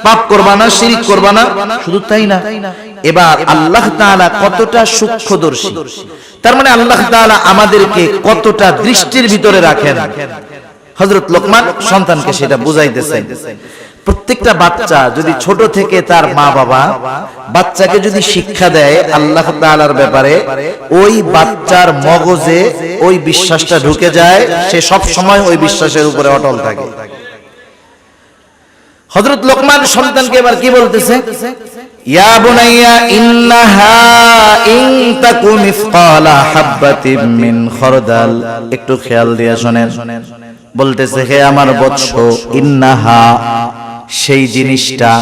পাপ করবা না, শিরক করবা না। শুধু তাই না, এবার আল্লাহ তাআলা কতটা সূক্ষ্মদর্শী, তার মানে আল্লাহ তাআলা আমাদেরকে কতটা দৃষ্টির ভিতরে রাখেন। হযরত লোকমান সন্তানকে সেটা বুঝাইতেছেন। প্রত্যেকটা বাচ্চা যদি ছোট থেকে তার মা বাবা বাচ্চাকে যদি শিক্ষা দেয় আল্লাহ তাআলার ব্যাপারে, ওই বাচ্চার মগজে ওই বিশ্বাসটা ঢুকে যায়, সে সব সময় ওই বিশ্বাসের উপরে অটল থাকে। হযরত লোকমান সন্তানকে এবার কি বলতেছে, ইয়া বুনাইয়া ইন্নাহা ইন তাকু মিসকালা হাববাতিন মিন খারদাল। একটু খেয়াল দিয়ে শুনেন, বলতেছে, হে আমার বৎস, ইন্নাহা সেই জিনিসটা,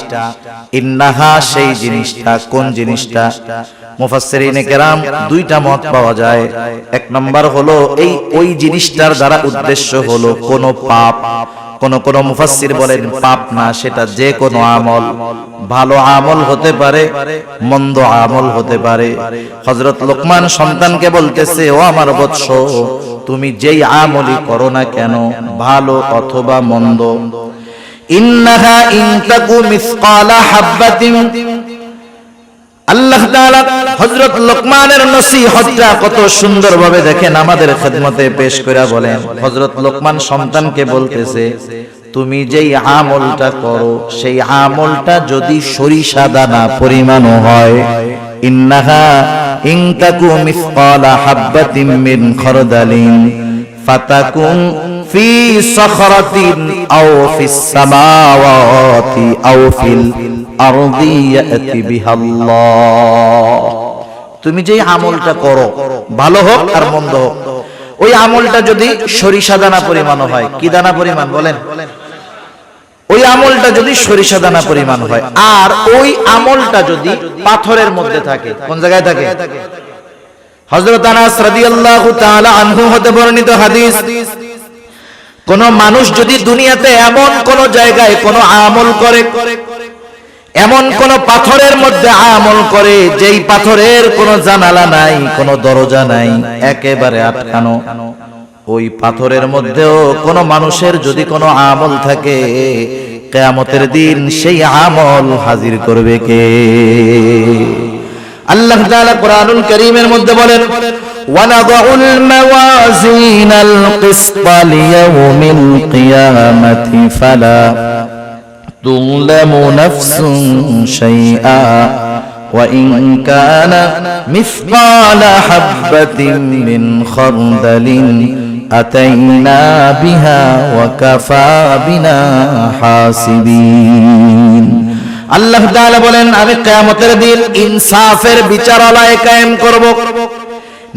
ইন্নাহা সেই জিনিসটা, কোন জিনিসটা? মুফাসসিরিনে কেরাম দুইটা মত পাওয়া যায়। এক নাম্বার হলো এই ওই জিনিসটার দ্বারা উদ্দেশ্য হলো কোন পাপ। কোন কোন মুফাসসির বলেন পাপ না, সেটা যে কোনো আমল, ভালো আমল হতে পারে, মন্দ আমল হতে পারে। হযরত লোকমান সন্তানকে বলতেছে, ও আমার বৎস, তুমি যেই আমলই করো না কেন, ভালো অথবা মন্দ, ইন্নাহা ইন তাকু মিসকালা হাববাতিন। আল্লাহ তাআলা হযরত লোকমানের নসিহতটা কত সুন্দরভাবে দেখেন আমাদের খেদমতে পেশ করে বলেন। হযরত লোকমান সন্তানকে বলতেছে, তুমি যেই আমলটা করো সেই আমলটা যদি সরিষা দানা পরিমাণও হয়, ইন্নাহা ইন তাকু মিসকালা হাববাতিন মিন খারদালিন ফাতাকুন ফি সাখরাতিন আও ফিস সামাওয়াতি আও ফিল আরদি ইয়াতি বিহাল্লাহ। তুমি যেই আমলটা করো, ভালো হোক আর মন্দ হোক, ওই আমলটা যদি সরিষা দানা পরিমাণ হয়, কি দানা পরিমাণ বলেন? ওই আমলটা যদি সরিষা দানা পরিমাণ হয়, আর ওই আমলটা যদি পাথরের মধ্যে থাকে, কোন জায়গায় থাকে? হযরত আনাস রাদিয়াল্লাহু তাআলা আনহু হতে বর্ণিত হাদিস, কোন মানুষ যদি দুনিয়াতে এমন কোন জায়গায় কোন আমল করে, এমন কোন পাথরের মধ্যে আমল করে যেই পাথরের কোনো জানালা নাই, কোনো দরজা নাই, একেবারে আটকানো, ওই পাথরের মধ্যেও কোন মানুষের যদি কোনো আমল থাকে, কিয়ামতের দিন সেই আমল হাজির করবে কে? আল্লাহ তাআলা কোরআনুল কারীমের মধ্যে বলেন, ওয়ানাদাউল মাওয়াজিনাল কিসতা লিয়াউমিল কিয়ামাতি ফালা তুযলামু নাফসুন শাইআ ওয়া ইন কানা মিসকালা হাববাতিন মিন খারদালিন আতাইনা বিহা ওয়া কাফা বিনা হাসিবিন। আল্লাহ তাআলা বলেন, আমি কিয়ামতের দিন ইনসাফের বিচারালয় কায়েম করব,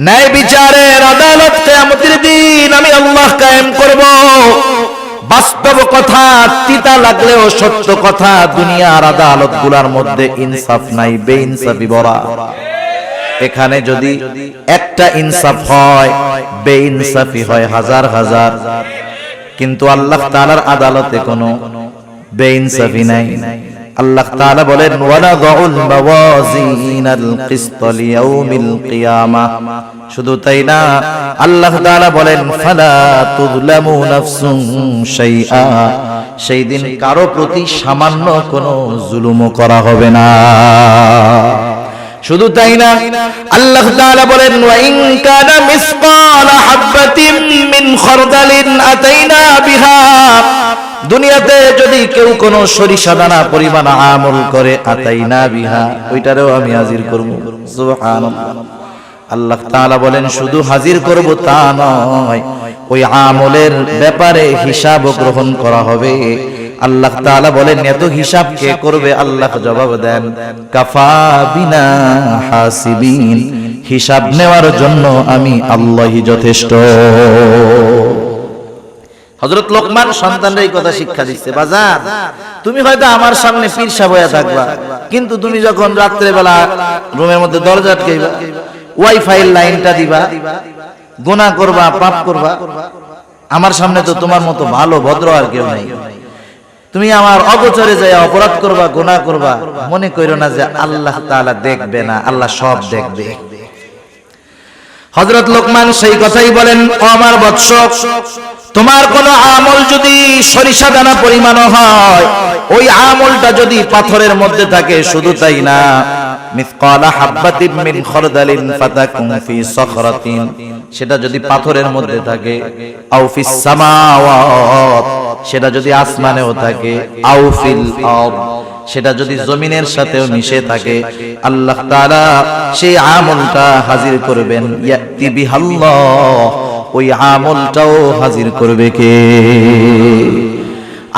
ন্যায় বিচারের আদালত কিয়ামতের দিন আমি আল্লাহ কায়েম করব। বাস্তব কথা, তিতা লাগলেও সত্য কথা, দুনিয়ার আদালতগুলোর মধ্যে ইনসাফ নাই, বেইনসাফি ভরা। এখানে যদি একটা ইনসাফ হয়, বেইনসাফি হয় হাজার হাজার, কিন্তু আল্লাহ তাআলার আদালতে কোনো বেইনসাফি নাই। আল্লাহ তাআলা বলেন, ওয়ানাদাউল মাওয়াজিনাল কিসতা লিয়াউমিল কিয়ামাহ। শুধু তাই না, আল্লাহ তাআলা বলেন, ফালা তুযলামু নাফসুন শাইআ। সেই দিন কারো প্রতি সামান্য কোনো জুলুমও করা হবে না। শুধু তাই না, আল্লাহ তাআলা বলেন, ওয়া ইন কানা মিসকালা হাববাতিন মিন খারদালিন আতাইনা বিহা। দুনিয়াতে যদি কেউ কোনো সরিষা দানা পরিমাণ আমল করে, আতাইনা বিহা, ওইটারেও আমি হাজির করব। সুবহানাল্লাহ। আল্লাহ তাআলা বলেন, শুধু হাজির করব তা নয়, ওই আমলের ব্যাপারে হিসাব গ্রহণ করা হবে। আল্লাহ তাআলা বলেন, এত হিসাব কে করবে? আল্লাহ জবাব দেন, কাফা বিনা হাসিবিন। হিসাব নেওয়ার জন্য আমি আল্লাহই যথেষ্ট। হযরত লোকমান সন্তানদের এই কথা শিক্ষা দিচ্ছে, বাজার তুমি হয়তো আমার সামনে পীর সাহেব হয়ে থাকবা, কিন্তু তুমি যখন রাত্রে বেলা রুমের মধ্যে দরজা আটকাইবা, ওয়াইফাই লাইনটা দিবা, গুনাহ করবা, পাপ করবা, আমার সামনে তো তোমার মতো ভালো ভদ্র আর কেউ নাই। তুমি আমার অগোচরে যায় অপরাধ করবা, গুনাহ করবা, মনে কইরো না যে আল্লাহ তাআলা দেখবে না, আল্লাহ সব দেখবে। হযরত লোকমান সেই কথাই বলেন, ও আমার বৎস, তোমার কোন আমল যদি সরিষা দানা পরিমাণ হয়, ওই আমলটা যদি পাথরের মধ্যে থাকে, শুধু তাই না, মিসকালা হাববাতিন মিন খারদালিন ফাতাকুন ফি সখরাতিন, সেটা যদি পাথরের মধ্যে থাকে, আও ফিস সামাওয়াত, সেটা যদি আসমানেও থাকে, আও ফিল আরদ, সেটা যদি জমিনের সাথেও মিশে থাকে, আল্লাহ তাআলা সেই আমলটা হাজির করবেন। ইয়াতি বিহাল্লাহ, ওই আমলটাও হাজির করবে কে?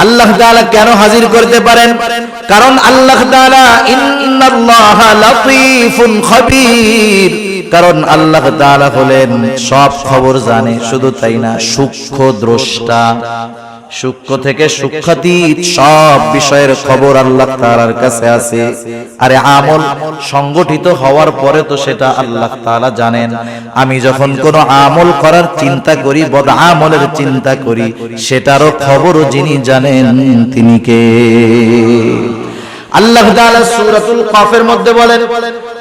আল্লাহ তাআলা কেন হাজির করতে পারেন? কারণ আল্লাহ তাআলা ইন্নাল্লাহা লাতীফুন খাবীর, কারণ আল্লাহ তাআলা হলেন সব খবর জানে। শুধু তাই না, সূক্ষ্ম দ্রষ্টা, সূক্ষ্ম থেকে সূক্ষ্মাতীত সব বিষয়ের খবর আল্লাহ তাআলার কাছে আছে। আরে আমল সংগঠিত হওয়ার পরে তো সেটা আল্লাহ তাআলা জানেন। আমি যখন কোনো আমল করার চিন্তা করি, বদ আমলের চিন্তা করি, সেটারও খবরও যিনি জানেন তিনি কে? আল্লাহ তাআলা সূরাতুল কাফের মধ্যে বলেন,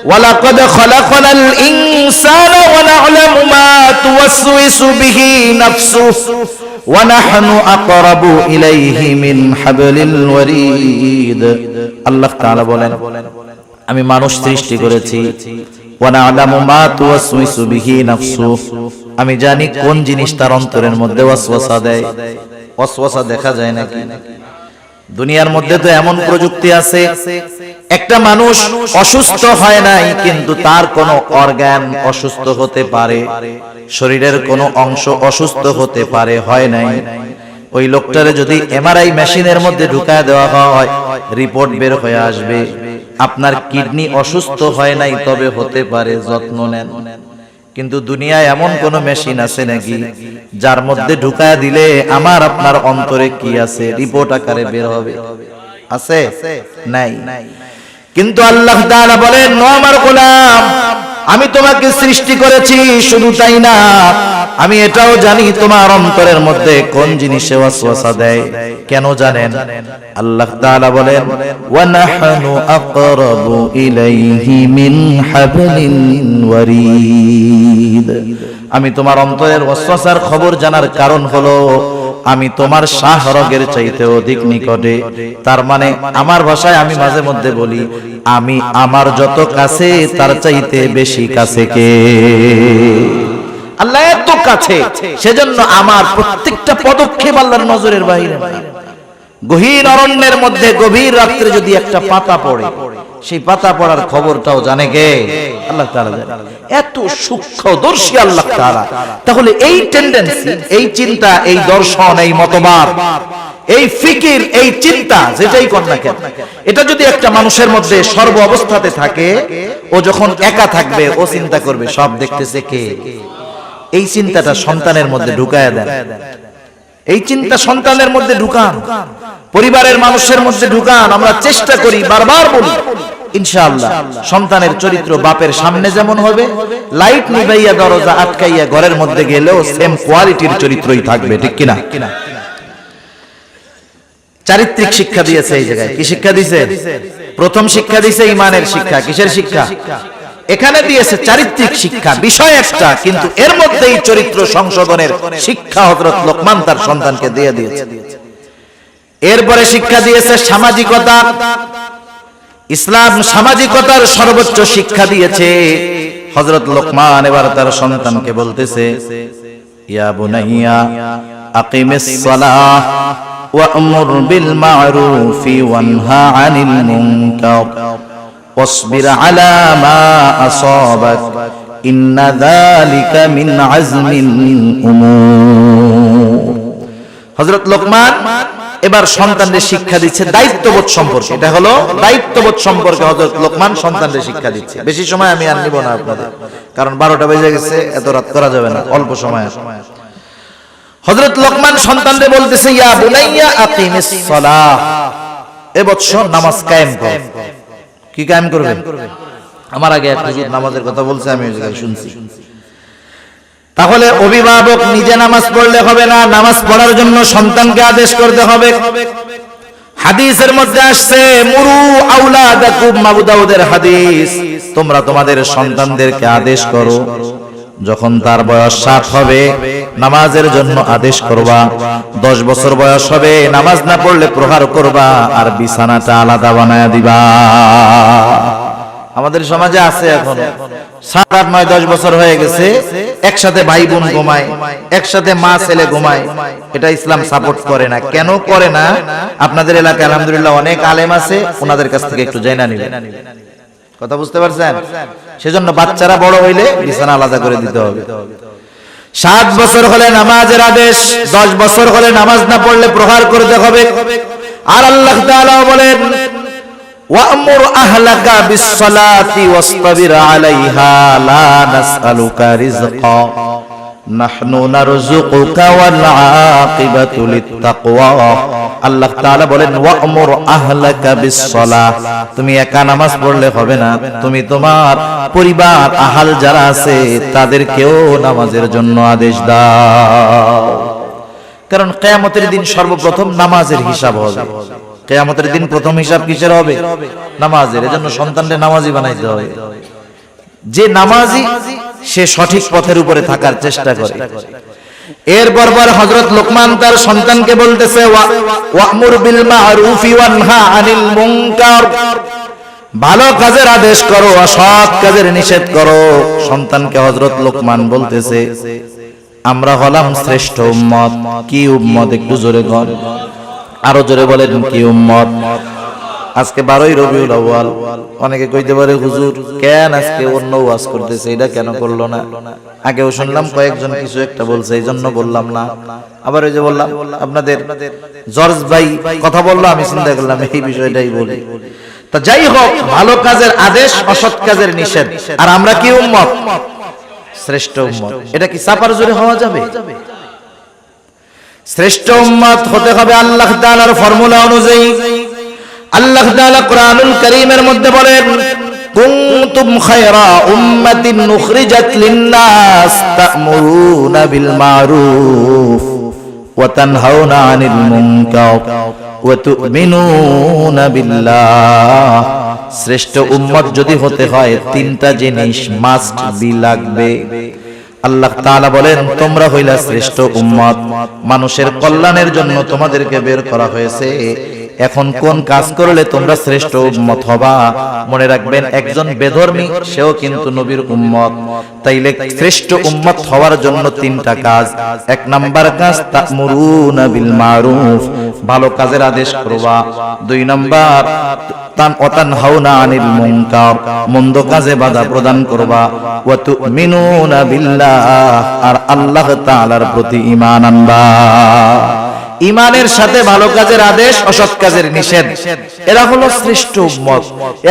ওয়ালাকাদ খালাকনাল ইনসানা ওয়া না'লামু মা তুওয়াসওয়িসু বিহি নাফসুহু ওয়া নাহনু আকরাবু ইলাইহি মিন হাবলিল ওয়ারিদ। আল্লাহ তাআলা বলেন, আমি মানুষ সৃষ্টি করেছি, ওয়া না'লামু মা তুওয়াসওয়িসু বিহি নাফসুহু, আমি জানি কোন জিনিস তার অন্তরের মধ্যে ওয়াসওয়াসা দেয়। ওয়াসওয়াসা দেখা যায় নাকি? দুনিয়ার মধ্যে তো এমন প্রযুক্তি আছে, একটা মানুষ অসুস্থ হয় নাই, কিন্তু তার কোনো অর্গান অসুস্থ হতে পারে, শরীরের কোনো অংশ অসুস্থ হতে পারে, হয় নাই। ওই লোকটারে যদি এমআরআই মেশিনের মধ্যে ঢুকায় দেওয়া হয়, রিপোর্ট বের হয়ে আসবে আপনার কিডনি অসুস্থ হয় নাই, তবে হতে পারে, যত্ন নেন। কিন্তু দুনিয়ায় এমন কোন মেশিন আছে নাকি যার মধ্যে ঢুকায় দিলে আমার আপনার অন্তরে কি আছে রিপোর্ট আকারে বের হবে? আছে? নাই। কিন্তু আল্লাহ তাআলা বলেন, ও আমার গোলাম, আমি তোমাকে সৃষ্টি করেছি, শুধু তাই না, আমি এটাও জানি তোমার অন্তরের মধ্যে কোন জিনিসে ওয়াসওয়াসা দেয়। কেন জানেন? আল্লাহ তাআলা বলেন, ওয়া নাহনু আকরাবু ইলাইহি মিন হাবলিল ওয়ারিদ। আমি তোমার অন্তরের ওয়াসওয়াসার খবর জানার কারণ হলো আমি তোমার শাহরগের চাইতে অধিক নিকটে। তার মানে আমার ভাষায় আমি মাঝে মধ্যে বলি, আমি আমার যত কাছে তার চাইতে বেশি কাছে কে? আল্লাহ এত কাছে, সেজন্য আমার প্রত্যেকটা পদক্ষেপ আল্লাহর নজরের বাইরে না। গহীন অরণ্যের মধ্যে গভীর রাত্রে যদি একটা পাতা পড়ে, সেই পাতা পড়ার খবরটাও জানে কে? আল্লাহ তাআলা জানে। এত সূক্ষ্মদর্শী আল্লাহ তাআলা। তাহলে এই টেন্ডেন্সি, এই চিন্তা, এই দর্শন, এই মতবাদ, এই ফিকির, এই চিন্তা যেটাই কর না কেন, এটা যদি একটা মানুষের মধ্যে সর্ব অবস্থাতে থাকে, ও যখন একা থাকবে ও চিন্তা করবে সব দেখতেছে কে? এই চিন্তাটা সন্তানের মধ্যে ঢুকায়া দেন। এই চিন্তা সন্তানের মধ্যে ঢুকান, পরিবারের মানুষের মধ্যে ঢুকান। আমরা চেষ্টা করি, বারবার বলি, ইনশাআল্লাহ সন্তানের চরিত্র বাপের সামনে যেমন হবে, লাইট নিভাইয়া দরজা আটকাইয়া ঘরের মধ্যে গেলেও সেম কোয়ালিটির চরিত্রই থাকবে। ঠিক কিনা? চারিত্রিক শিক্ষা দিয়েছে এই জায়গায়। কি শিক্ষা দিয়েছে? প্রথম শিক্ষা দিয়েছে ঈমানের শিক্ষা। কিসের শিক্ষা? এখানে দিয়েছে চারিত্রিক শিক্ষা, বিষয় একটা, কিন্তু এর মধ্যেই চরিত্র সংশোধনের শিক্ষা হযরত লোকমান তার সন্তানকে দিয়ে দিয়েছে। এরপরে শিক্ষা দিয়েছে সামাজিকতা। ইসলাম সামাজিকতার সর্বোচ্চ শিক্ষা দিয়েছে। হযরত লোকমান এবার তার সন্তানকে বলতেছে, ইয়া বুনাইয়া আকিমিস সালাহ ওয়া'মুর বিল মা'রুফি ওয়ানহা আনিল মুনকার ওয়াসবির আলা মা আসাবাক ইন্না যালিকা মিন আজমিল উমুর। হযরত লোকমান এবার সন্তানদের শিক্ষা দিচ্ছে দায়িত্ববোধ সম্পর্কে। এটা হলো দায়িত্ববোধ সম্পর্কে হযরত লোকমান সন্তানদের শিক্ষা দিচ্ছে। বেশি সময় আমি আর নিব না আপনাদের, কারণ 12টা বেজে গেছে, এত রাত করা যাবে না, অল্প সময়। হযরত লোকমান সন্তানদের বলতেছে, ইয়া বুনাইয়া আকিমিস সালাহ, এ বৎস নামাজ কায়েম কর। কি কায়েম করবেন? আমার আগে এক হুজুর নামাজের কথা বলছে, আমি ওই জায়গায় শুনছি। তাহলে অভিভাবক নিজে নামাজ পড়লে হবে না, নামাজ পড়ার জন্য সন্তানকে আদেশ করতে হবে। হাদিসের মধ্যে আসছে, মুরু আওলাদাকুম, আবু দাউদের হাদিস, তোমরা তোমাদের সন্তানদেরকে আদেশ করো, যখন তার বয়স 7 হবে নামাজের জন্য আদেশ করবা, 10 বছর বয়স হবে নামাজ না পড়লে প্রহার করবা, আর বিছানাটা আলাদা বানায়া দিবা। আমাদের সমাজে আছে এখন 7, 8, 9, 10 বছর হয়ে গেছে, একসাথে ভাই বোন ঘুমায়, একসাথে মা ছেলে ঘুমায়। এটা ইসলাম সাপোর্ট করে না। কেন করে না? আপনাদের এলাকায় আলহামদুলিল্লাহ অনেক আলেম আছে, ওনাদের কাছ থেকে একটু জেনে নিবেন। কথা বুঝতে পারছেন? সেজন্য বাচ্চারা বড় হইলে বিছানা আলাদা করে দিতে হবে। 7 বছর হলে নামাজের আদেশ, 10 বছর হলে নামাজ না পড়লে প্রহার করতে হবে। আর আল্লাহ তাআলা বলেন, ওয়া'মুর আহলাকা বিস-সালাতি ওয়াসতাবির আলাইহা লা নাসআলুকা রিজকা নাহনু নারযুকুকা ওয়াল আকিবাতু লিত-তাকওয়া। আল্লাহ তাআলা বলেন, ওয়া'মুর আহলাকা বিস-সালাহ, তুমি একা নামাজ পড়লে হবে না, তুমি তোমার পরিবার আহাল যারা আছে তাদেরকেও নামাজের জন্য আদেশ দাও। কারণ কিয়ামতের দিন সর্বপ্রথম নামাজের হিসাব হবে। কিয়ামতের দিন প্রথম হিসাব কিসের হবে? নামাজের। এজন্য সন্তানদের নামাজি বানাইতে হবে। যে নামাজি সে সঠিক পথের উপরে থাকার চেষ্টা করে। এরপর হযরত লোকমান তার সন্তানকে বলতেছে, ওয়া'মুর বিল মা'রুফি ওয়ানহা আনিল মুনকার, ভালো কাজের আদেশ করো, অসৎ কাজের নিষেধ করো। সন্তানকে হযরত লোকমান বলতেছে, আমরা হলাম শ্রেষ্ঠ উম্মত। কি উম্মত? একটু জোরে বল, আরো জোরে বলেন, কি উম্মত? আজকে 12ই রবিউল আউয়াল। অনেকে কইতে পারে, হুজুর কেন আজকে অন্য ওয়াজ করতেছে, এটা কেন করলো না? আগেও শুনলাম কয়েকজন কিছু একটা বলছে, এই জন্য বললাম না। আবার ওই যে বললাম আপনাদের জর্জ ভাই কথা বললো, আমি চিন্তা করলাম এই বিষয়টাই বলি। তা যাই হোক, ভালো কাজের আদেশ, অসৎ কাজের নিষেধ। আর আমরা কি উম্মত? শ্রেষ্ঠ উম্মত। এটা কি চাপার জোরে হওয়া যাবে? শ্রেষ্ঠ উম্মত হতে হবে আল্লাহ তাআলার ফর্মুলা অনুযায়ী। আল্লাহ তাআলা কোরআনুল কারীমের মধ্যে বলেন, কুনতুম খায়রা উম্মাতিন উখরিজাত লিন-নাস তা'মুরুনা বিল মা'রুফ ওয়া তানহাউনা আনিল মুনকার ওয়া তু'মিনুনা বিল্লাহ। শ্রেষ্ঠ উম্মত যদি হতে হয় 3টা জিনিস মাস্ট বি লাগবে। আল্লাহ তাআলা বলেন তোমরা হইলা শ্রেষ্ঠ উম্মত, মানুষের কল্যাণের জন্য তোমাদেরকে বের করা হয়েছে। এখন কোন কাজ করলে তোমরা শ্রেষ্ঠ উম্মত হবা? মনে রাখবেন একজন বেধর্মী সেও কিন্তু নবীর উম্মত। তাইলে শ্রেষ্ঠ উম্মত হওয়ার জন্য তিনটা কাজ। এক নাম্বার কাজ তা'মুরুনা বিল মারুফ, ভালো কাজের আদেশ করবা। দুই নাম্বার তানহাউনা আনিল মুনকার, মন্দ কাজে বাধা প্রদান করবা। ওয়া তু'মিনুনা বিল্লাহ, আর আল্লাহ তাআলার প্রতি ঈমান আনবা। ঈমানের সাথে ভালো কাজের আদেশ, অসৎ কাজের নিষেধ, এরা হলো শ্রেষ্ঠ উম্মত।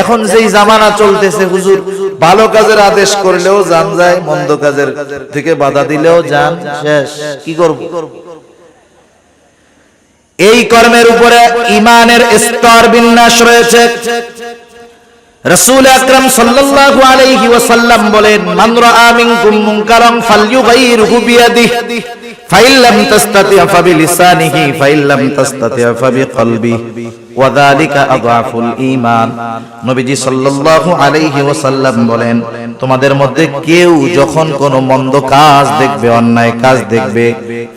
এখন যেই জামানা চলতেছে হুজুর, ভালো কাজের আদেশ করলেও জান যায়, মন্দ কাজের থেকে বাধা দিলেও জান শেষ। কি করব? এই কর্মের উপরে ঈমানের স্তর বিন্যাস রয়েছে। রাসূল আকরাম সাল্লাল্লাহু আলাইহি ওয়াসাল্লাম বলেন, মান রাআ মিনকুম মুনকারান ফালইয়ুগাইয়িরহু বিয়াদিহি ফাইন লাম তাসতাতি' ফাবিলিসানিহি ফাইন লাম তাসতাতি' ফাবিকলবিহি ওয়া যালিকা আযআফুল ঈমান। নবীজি সাল্লাল্লাহু আলাইহি ওয়াসাল্লাম বলেন, তোমাদের মধ্যে কেউ যখন কোনো মন্দ কাজ দেখবে, অন্যায় কাজ দেখবে,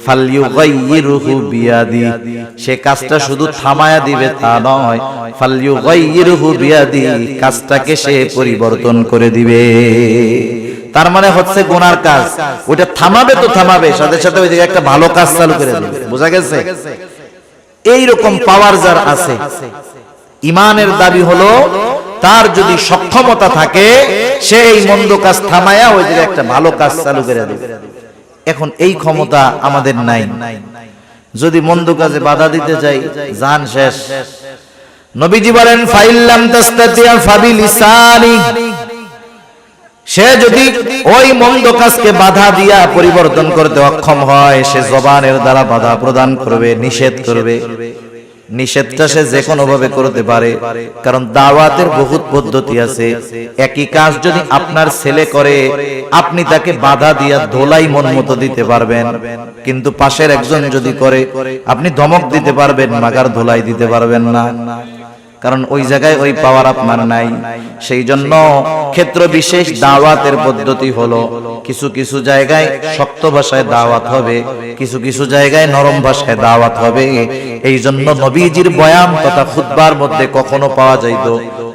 ফালইয়ুগাইয়িরহু বিয়াদিহি, সে কাজটা শুধু থামায়া দিবে তা নয়, ফালইয়ুগাইয়িরহু বিয়াদিহি, কাজটাকে সে পরিবর্তন করে দিবে। তার মানে হচ্ছে গুনার কাজ, ওটা থামাবে তো থামাবে, সাথে সাথে ওই দিকে একটা ভালো কাজ চালু করে দিবে। বোঝা গেছে? এইরকম পাওয়ার যার আছে, ঈমানের দাবি হলো তার যদি সক্ষমতা থাকে, সে এই মন্দ কাজ থামায়া ওই দিকে একটা ভালো কাজ চালু করে দিবে। এখন এই ক্ষমতা আমাদের নাই। যদি মন্দ কাজে বাধা দিতে যাই, জান শেষ। নবীজি বলেন, ফাইন লাম তাসতাতি' ফাবিলিসানিহি, সে যদি ওই মন্দ কাজকে বাধা দিয়া পরিবর্তন করতে অক্ষম হয়, সে জবানের দ্বারা বাধা প্রদান করবে, নিষেধ করবে। নিষেধটা সে যে কোনো ভাবে করতে পারে, কারণ দাওয়াতের বহুত পদ্ধতি আছে। একই কাজ যদি আপনার ছেলে করে, আপনি তাকে বাধা দিয়া ধোলাই মন মতো দিতে পারবেন, কিন্তু পাশের একজন যদি করে, আপনি ধমক দিতে পারবেন, মাগার ধোলাই দিতে পারবেন না, কারণ ওই জায়গায় ওই পাওয়ার আপনার নাই। সেই জন্য ক্ষেত্র বিশেষ দাওয়াতের পদ্ধতি হলো, কিছু কিছু জায়গায় শক্ত ভাষায় দাওয়াত হবে, কিছু কিছু জায়গায় নরম ভাষায় দাওয়াত হবে। এই জন্য নবীজির বয়ান তথা খুতবার মধ্যে কখনো পাওয়া যাইত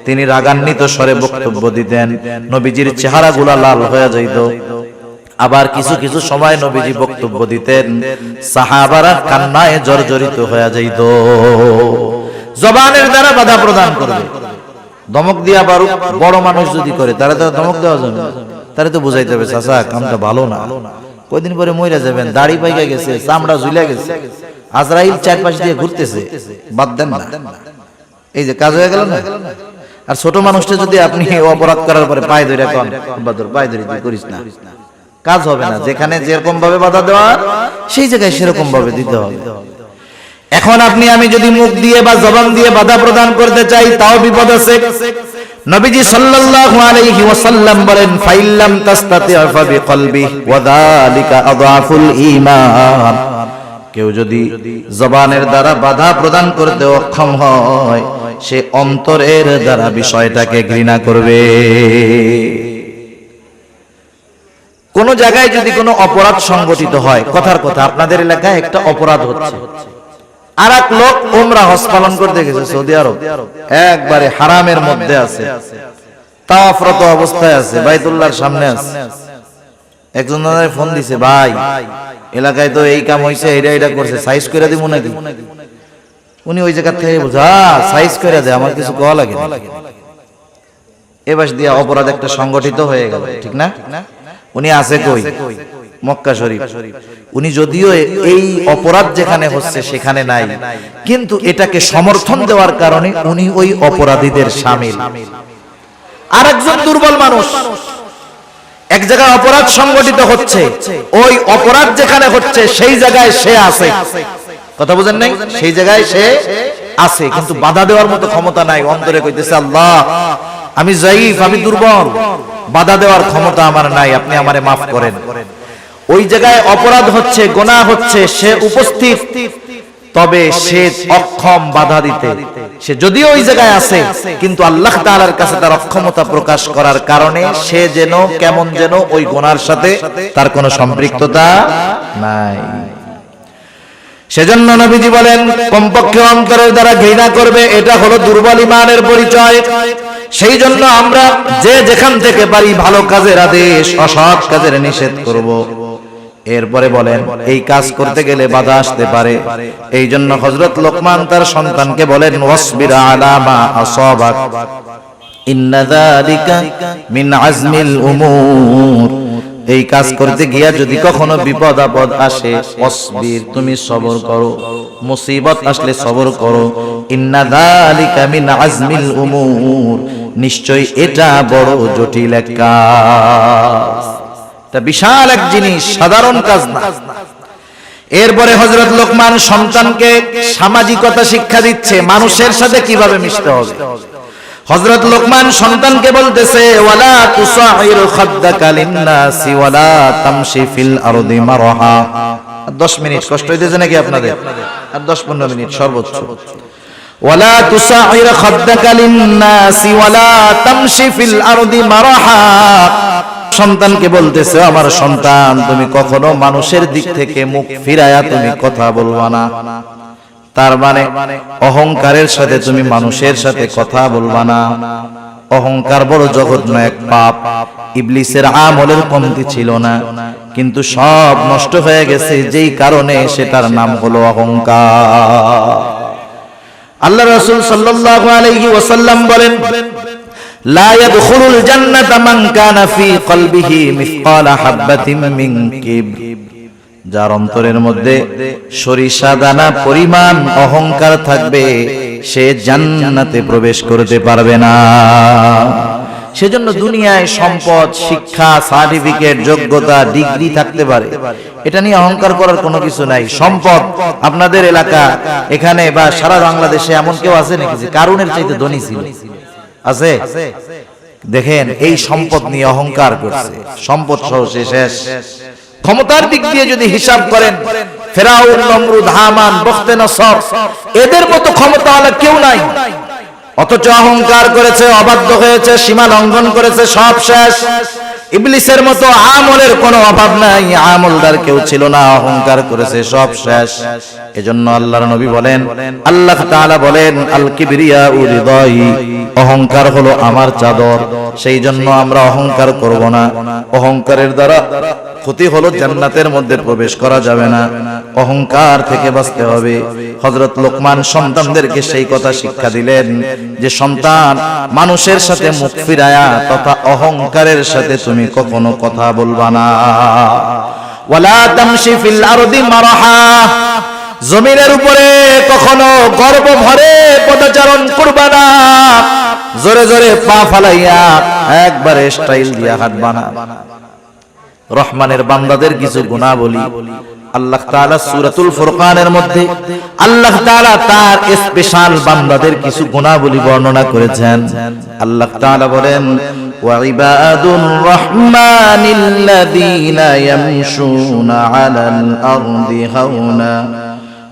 তিনি রাগান্বিত স্বরে বক্তব্য দিতেন, নবীজির চেহারাগুলা লাল হয়ে যাইত। আবার কিছু কিছু সময় নবীজি বক্তব্য দিতেন, সাহাবারা কান্নায় জর্জরিত হয়ে যাইত। জবানের দ্বারা বাধা প্রদান করবে। ধমক দিয়া বড় মানুষ যদি করে, তারা তো ধমক দেওয়া যাবে না, তারা তো বুঝাইতে হবে, চাচা কামটা ভালো না, কয়দিন পরে মইরা যাবেন, দাড়ি পাইকা গেছে, চামড়া ঝুলে গেছে, আজরাইল চারপাশ দিয়ে ঘুরতেছে, বাদ দেন না, এই যে কাজ হয়ে গেল না। আর ছোট মানুষটা যদি আপনি অপরাধ করার পরে পায়ে ধরে কন, বাদর পায়ে ধরে তুই করিস না, কাজ হবে না। যেখানে যেরকম ভাবে বাধা দেওয়া, সেই জায়গায় সেরকম ভাবে দিতে হবে। এখন আপনি আমি যদি মুখ দিয়ে বা জবান দিয়ে বাধা প্রদান করতে চাই, তাও বিপদ আছে। নবীজি সাল্লাল্লাহু আলাইহি ওয়াসাল্লাম বলেন, ফাইন লাম তাসতাতি' ফাবিকলবিহি ওয়া যালিকা আযআফুল ঈমান। কেউ যদি জবানের দ্বারা বাধা প্রদান করতে অক্ষম হয়, সে অন্তরের দ্বারা বিষয়টাকে ঘৃণা করবে। কোন জায়গায় যদি কোনো অপরাধ সংগঠিত হয়, কথার কথা আপনাদের এলাকায় একটা অপরাধ হচ্ছে, আর এক লোক উমরা হজ পালন করতে গেছে সৌদি আরব, একবারে হারামের মধ্যে আছে, তাওয়াফরত অবস্থায় আছে, বাইতুল্লাহর সামনে আছে। একজন ফোন দিছে, ভাই এলাকায় তো এই কাম হইছে, এটা করছে, সাইজ করে দিব নাকি? উনি ওই জায়গা থেকে বুঝা সাইজ করে দেয়, আমার কিছু কওয়া লাগে না। এবার দিয়া অপরাধ একটা সংগঠিত হয়ে গেল, ঠিক না? উনি আছে কই? মক্কা শরীফ। উনি যদিও এই অপরাধ যেখানে হচ্ছে সেখানে নাই, কিন্তু এটাকে সমর্থন দেওয়ার কারণে উনি ওই অপরাধীদের শামিল। আরেকজন দুর্বল মানুষ, এক জায়গায় অপরাধ সংগঠিত হচ্ছে, ওই অপরাধ যেখানে হচ্ছে সেই জায়গায় সে আছে। কথা বুঝেন নাই? সেই জায়গায় সে আছে, কিন্তু বাধা দেওয়ার মতো ক্ষমতা নাই। অন্তরে কইতেছে, আল্লাহ আমি যায়ীফ, আমি দুর্বল, বাধা দেওয়ার ক্ষমতা আমার নাই, আপনি আমারে মাফ করেন। ওই জায়গায় অপরাধ হচ্ছে, গুনাহ হচ্ছে, সে উপস্থিত, তবে সে অক্ষম বাধা দিতে, সে যদিও ওই জায়গায় আছে কিন্তু আল্লাহ তাআলার কাছে তার অক্ষমতা প্রকাশ করার কারণে সে যেন কেমন যেন ওই গুনার সাথে তার কোনো সম্পৃক্ততা নাই। সেজন্য নবীজি বলেন কমপক্ষে অন্তরের দ্বারা ঘৃণা করবে, এটা হলো দুর্বল ঈমানের পরিচয়। সেই জন্য আমরা যে যেখান থেকে পারি ভালো কাজের আদেশ, অসৎ কাজের নিষেধ করব। এরপরে বলেন এই কাজ করতে গেলে বাধা আসতে পারে, এই জন্য হযরত লোকমান তার সন্তানকে বলেন ওয়াসবির আলা মা আসাবাক ইন্না যালিকা মিন আজমিল উমুর। এই কাজ করতে গিয়া যদি কখনো বিপদ আপদ আসে, ওয়াসবির তুমি সবর করো, মুসিবত আসলে সবর করো, ইন্না যালিকা মিন আজমিল উমুর, নিশ্চয় এটা বড় জটিল এক কাজ, এটা বিশাল এক জিনিস, সাধারণ কাজ না। এরপরে হযরত লোকমান সন্তানকে সামাজিকতা শিক্ষা দিচ্ছে, মানুষের সাথে কিভাবে মিশতে হবে। হযরত লোকমান সন্তানকে বলতেছে ওয়ালা তুসাইর খাদ্দাকা লিন্নাসি ওয়ালা তামশি ফিল আরদি মারহা। 10 মিনিট কষ্ট হইতেছে নাকি আপনাদের? আর 10-15 মিনিট সর্বোচ্চ। ওয়ালা তুসাইর খাদ্দাকা লিন্নাসি ওয়ালা তামশি ফিল আরদি মারহা। সন্তানকে বলতেছে আমার সন্তান তুমি কখনো মানুষের দিক থেকে মুখ ফিরায়া তুমি কথা বলবা না, তার মানে অহংকারের সাথে তুমি মানুষের সাথে কথা বলবা না। অহংকার বড় জঘন্য এক পাপ। ইবলিসের আমলের কমতি ছিল না, কিন্তু সব নষ্ট হয়ে গেছে যেই কারণে সেটার নাম হলো অহংকার। আল্লাহ রাসূল সাল্লাল্লাহু আলাইহি ওয়াসাল্লাম বলেন লা ইয়াদখুলুল জান্নাতা মান কানা ফি কলবিহি মিসকালা হাববাতিন মিন কিবর। যার অন্তরের মধ্যে সরিষা দানা পরিমাণ অহংকার থাকবে সে জান্নাতে প্রবেশ করতে পারবে না। সেজন্য দুনিয়ায় সম্পদ, শিক্ষা, সার্টিফিকেট, যোগ্যতা, ডিগ্রি থাকতে পারে, এটা নিয়ে অহংকার করার কোনো কিছু নাই। সম্পদ আপনাদের এলাকা এখানে বা সারা বাংলাদেশে এমন কেউ আছে নাকি যে কারুনের চাইতে ধনী ছিল? আছে? দেখেন এই সম্পদ নিয়ে অহংকার করছে, সম্পদ সহ সে শেষ। ক্ষমতার দিক দিয়ে যদি হিসাব করেন ফেরাউন, নমরুদ, হামান, বখতেনসর এদের মতো ক্ষমতাওয়ালা কেউ নাই, অথচ অহংকার করেছে, অবাধ্য হয়েছে, সীমা লঙ্ঘন করেছে, সব শেষ। ইবলিসের মতো আমলের কোনো অভাব নাই, আমলদার কেউ ছিল না, অহংকার করেছে, সব শেষ। এজন্য আল্লাহর নবী বলেন, আল্লাহ তাআলা বলেন আল কিবরিয়া উরিদাই, অহংকার হলো আমার চাদর। সেই জন্য আমরা অহংকার করব না। অহংকারের দ্বারা ক্ষতি হলো জান্নাতের মধ্যে প্রবেশ করা যাবে না, অহংকার থেকে বাঁচতে হবে। হযরত লোকমান সন্তানদেরকে সেই কথা শিক্ষা দিলেন যে সন্তান মানুষের সাথে মুখ ফিরায়া তথা অহংকারের সাথে তুমি কখনো কথা বলবা না। ওয়ালা তামশি ফিল আরদি মারহা, জমিনের উপরে কখনো গর্ব ভরে পদচারণ করবা না, জোরে জোরে পা ফালাইয়া একবারে স্টাইল দিয়া হাঁটবা না। রহমানের বান্দাদের কিছু গুণাবলী আল্লাহ তাআলা সূরাতুল ফুরকানের মধ্যে আল্লাহ তাআলা তার স্পেশাল বান্দাদের কিছু গুণাবলী বর্ণনা করেছেন। আল্লাহ তাআলা বলেন ওয়া ইবাদুর রহমানিল্লাযীনা ইয়ামশুনা আলাল আরদি হাওনা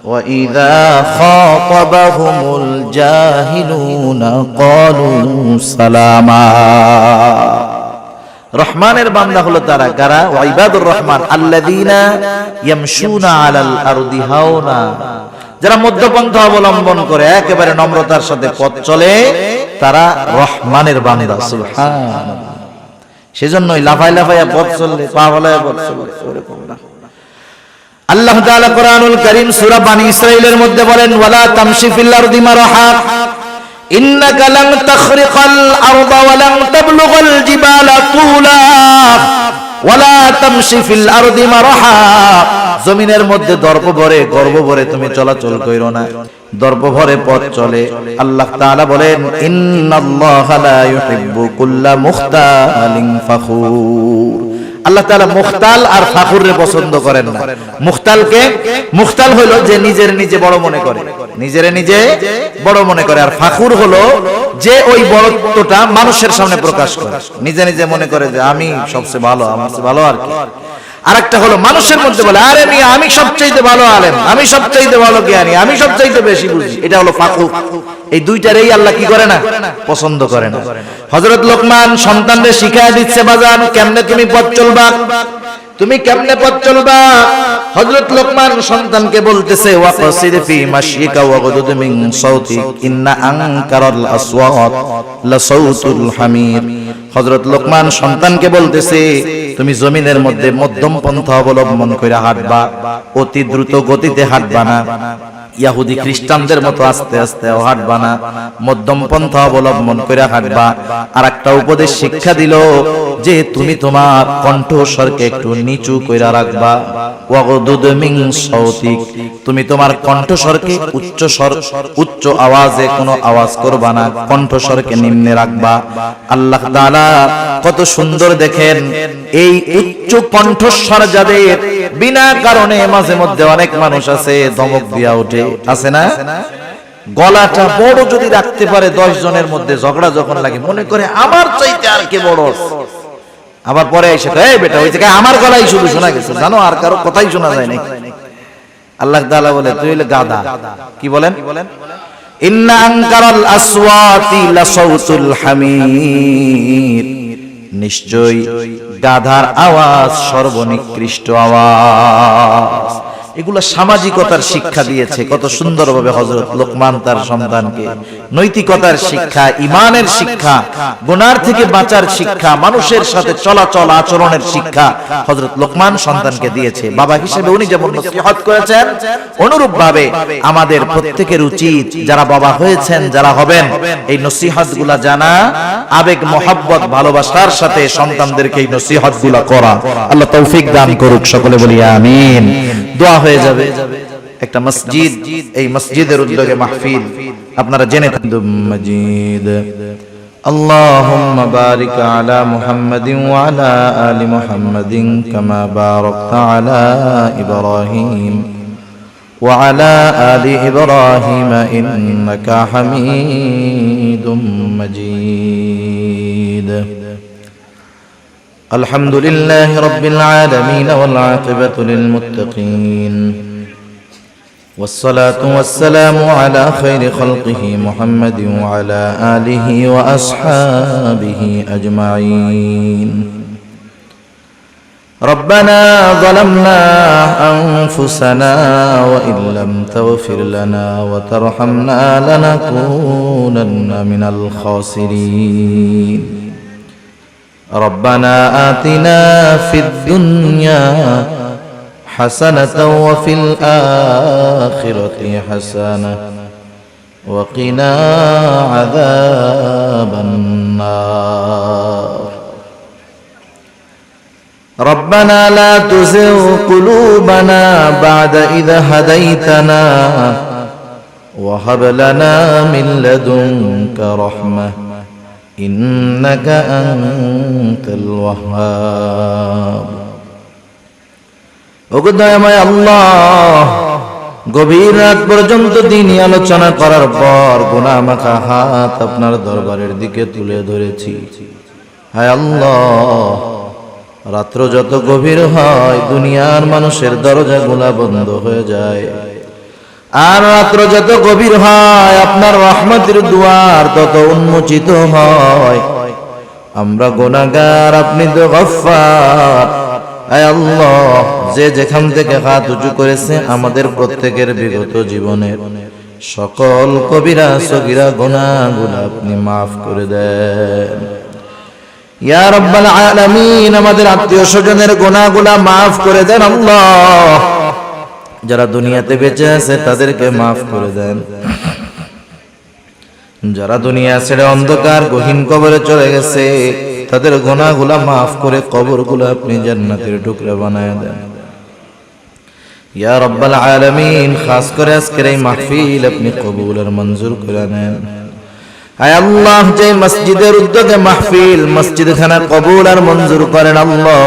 ওয়া ইযা খাতাবাহুমুল জাহিলুনা ক্বালু সালামা। রহমানের বান্দা হলো তারা কারা? ওয়া ইবাদুর রহমান আল্লাযীনা ইয়ামশুনা আলাল আরদি হাওনা, যারা মধ্যপন্থা অবলম্বন করে একেবারে নম্রতার সাথে পথ চলে, তারা রহমানের বান্দা। সুবহানাল্লাহ। সেজন্যই লাফায় লাফায় পথ চললে, পা ফলায় পথ চললে ওরকম না। আল্লাহ তাআলা কোরআনুল কারীম সূরা বনী ইসরাঈলের মধ্যে বলেন ওয়ালা তামশি ফিল আরদি মারহা ইন্নাকা লান তাখরিকাল আরদা ওয়া লান তাবলুগাল জিবালা তুলা ওয়ালা তামশি ফিল আরদি মারহা। জমিনের মধ্যে দর্প ভরে, গর্ব ভরে তুমি চলাচল কইরো না, দর্প ভরে পথ চলে। আল্লাহ তাআলা বলেন ইন্নাল্লাহা লা ইউহিব্বু কুল্লা মুখতালিন ফাখুর। আল্লাহ তাআলা মুখতাল আর ফাখুররে পছন্দ করেন না। মুখতাল হলো যে নিজের নিজে বড় মনে করে, নিজের নিজে বড় মনে করে, আর ফাখুর হলো যে ওই বড়ত্বটা মানুষের সামনে প্রকাশ করে, নিজে নিজে মনে করে যে আমি সবচেয়ে ভালো, আমার চেয়ে ভালো আর কি। আরেকটা হলো মানুষের মধ্যে বলে আরে মিয়া আমি সবচাইতে ভালো আলেম, আমি সবচাইতে ভালো জ্ঞানী, আমি সবচাইতে বেশি বুঝি। এটা হলো ফাকুক। এই দুইটারই আল্লাহ কি করে না? পছন্দ করে না। হযরত লোকমান সন্তানদের শিখায় দিচ্ছে বাজান কেমনে তুমি পথ চলবা, তুমি কেমনে পথ চলবা। হযরত লোকমান সন্তানকে বলতেছে ওয়াকসিদ ফি মাশিকা ওয়াগদুদ মিন সাউতিক ইন্না আনকারাল আসওয়াত লা সাউতুল হামির। হযরত লোকমান সন্তানকে বলতেছে তুমি জমিনের মধ্যে মধ্যম পন্থা অবলম্বন করে হাঁটবা, অতি দ্রুত গতিতে হাঁটবা না, ইহুদি খ্রিস্টানদের মতো আস্তে আস্তে হাঁটবা না, মধ্যম পন্থা অবলম্বন করে হাঁটবা। আর একটা উপদেশ শিক্ষা দিল যে তুমি তোমার কণ্ঠস্বরকে একটু নিচু কইরা রাখবা। ওয়াগদুদ মিন সাউতিক, তুমি তোমার কণ্ঠস্বরকে উচ্চ আওয়াজে কোনো আওয়াজ করবা না, কণ্ঠস্বরকে নিম্নে রাখবা। আল্লাহ তাআলা কত সুন্দর দেখেন এই উচ্চ কণ্ঠস্বর যাদের, বিনা কারণে মাঝে মধ্যে অনেক মানুষ আছে ধমক দিয়া ওঠে, আছে না? গলাটা বড় যদি রাখতে পারে 10 জনের মধ্যে ঝগড়া যখন লাগে মনে করে আমার চাইতে আর কে বড়, আবার পরে এসে এই বেটা ওই জায়গায় আমার গলাই শুধু শোনা গেছে, জানো আর কারো কথাই শোনা যায় না। আল্লাহ তাআলা বলে তুই হলে গাধা। কি বলেন? ইন্না আনকারাল আসওয়াতি লা সাউতুল হামির, নিশ্চয় গাধার আওয়াজ সর্বনিকৃষ্ট আওয়াজ। এগুলা সামাজিকতার শিক্ষা দিয়েছে কত সুন্দরভাবে হযরত লোকমান তার সন্তানকে। নৈতিকতার শিক্ষা, ঈমানের শিক্ষা, গুনার থেকে বাঁচার শিক্ষা, মানুষের সাথে চলাচল আচরণের শিক্ষা হযরত লোকমান সন্তানকে দিয়েছে। বাবা হিসেবে উনি যেমন নসিহত করেছেন, অনুরূপ ভাবে আমাদের প্রত্যেকের উচিত যারা বাবা হয়েছেন, যারা হবেন, এই নসিহতগুলা জানা, আবেগ মোহাব্বত ভালোবাসার সাথে সন্তানদেরকে এই নসিহতগুলা করা। আল্লাহ তৌফিক দান করুক, সকলে বলি আমিন। দোয়া হয়ে যাবে। একটা মসজিদ, এই মসজিদের উদ্যোগে মাহফিল আপনারা জেনে মজিদ। আল্লাহুম্মা বারিক আলা মুহাম্মাদিন ওয়া আলা আলি মুহাম্মাদিন কামা বারাকতা আলা ইব্রাহিম ওয়া আলা আলি ইব্রাহিম ইন্নাকা হামিদুম মাজিদ। الحمد لله رب العالمين والعاقبة للمتقين والصلاة والسلام على خير خلقه محمد وعلى آله وأصحابه أجمعين. ربنا ظلمنا أنفسنا وإن لم تغفر لنا وترحمنا لنكونن من الخاسرين. ربنا آتنا في الدنيا حسنة وفي الآخرة حسنة وقنا عذاب النار. ربنا لا تزغ قلوبنا بعد إذ هديتنا وهب لنا من لدنك رحمة إنك أنت الوهاب. ওগো দয়াময় আল্লাহ, গভীর রাত পর্যন্ত দিনই আলোচনা করার পর গুনাহ মাখা হাত আপনার দরবারের দিকে তুলে ধরেছি। হায় আল্লাহ, রাত্র যত গভীর হয় দুনিয়ার মানুষের দরজাগুলা বন্ধ হয়ে যায়, আর রাত্র যত গভীর হয় আপনার রহমতের দুয়ার তত উন্মোচিত হয়। আমরা গুনাহগার, আপনি তো গফফার। আয় আল্লাহ, যে যেখান থেকে হাত উঁচু করেছে আমাদের প্রত্যেকের বিগত জীবনের সকল কবিরা সগীরা গুনাহগুলো আপনি মাফ করে দেন ইয়া রাব্বাল আলামিন। আমাদের আত্মীয় স্বজনের গুনাহগুলো মাফ করে দেন আল্লাহ। যারা দুনিয়াতে বেঁচে আছে তাদেরকে মাফ করে দেন, যারা দুনিয়া ছেড়ে অন্ধকার গহীন কবরে চলে গেছে তাদের গুনাহগুলো মাফ করে কবরগুলো আপনি জান্নাতের টুকরা বানায় দেন ইয়া রাব্বাল আলামিন। খাস করে আজকের এই মাহফিল আপনি কবুল আর মঞ্জুর করে নেন। আয় আল্লাহ, যে মসজিদের উদ্যোগে মাহফিল, মসজিদখানা কবুল আর মঞ্জুর করেন আল্লাহ।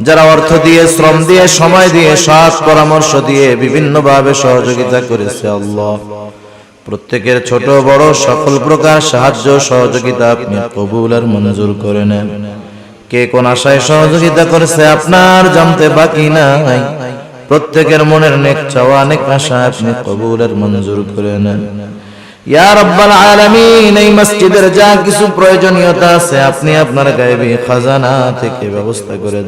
যারা অর্থ দিয়ে, শ্রম দিয়ে, সময় দিয়ে, সৎ পরামর্শ দিয়ে বিভিন্নভাবে সহযোগিতা করেছে আল্লাহ, প্রত্যেকের ছোট বড় সকল প্রকার সাহায্য সহযোগিতা আপনি কবুল আর মঞ্জুর করে নেন। কে কোন আশায় সহযোগিতা করেছে আপনার জানতে বাকি নাই। প্রত্যেকের মনের নেক চাওয়া নেক আশা আপনি কবুলের মঞ্জুর করে নেন ইয়া রাব্বাল আলামিন। এই মসজিদের যা কিছু প্রয়োজনীয়তা আছে আপনি আপনার গায়বী খাজানা থেকে ব্যবস্থা করে দেন।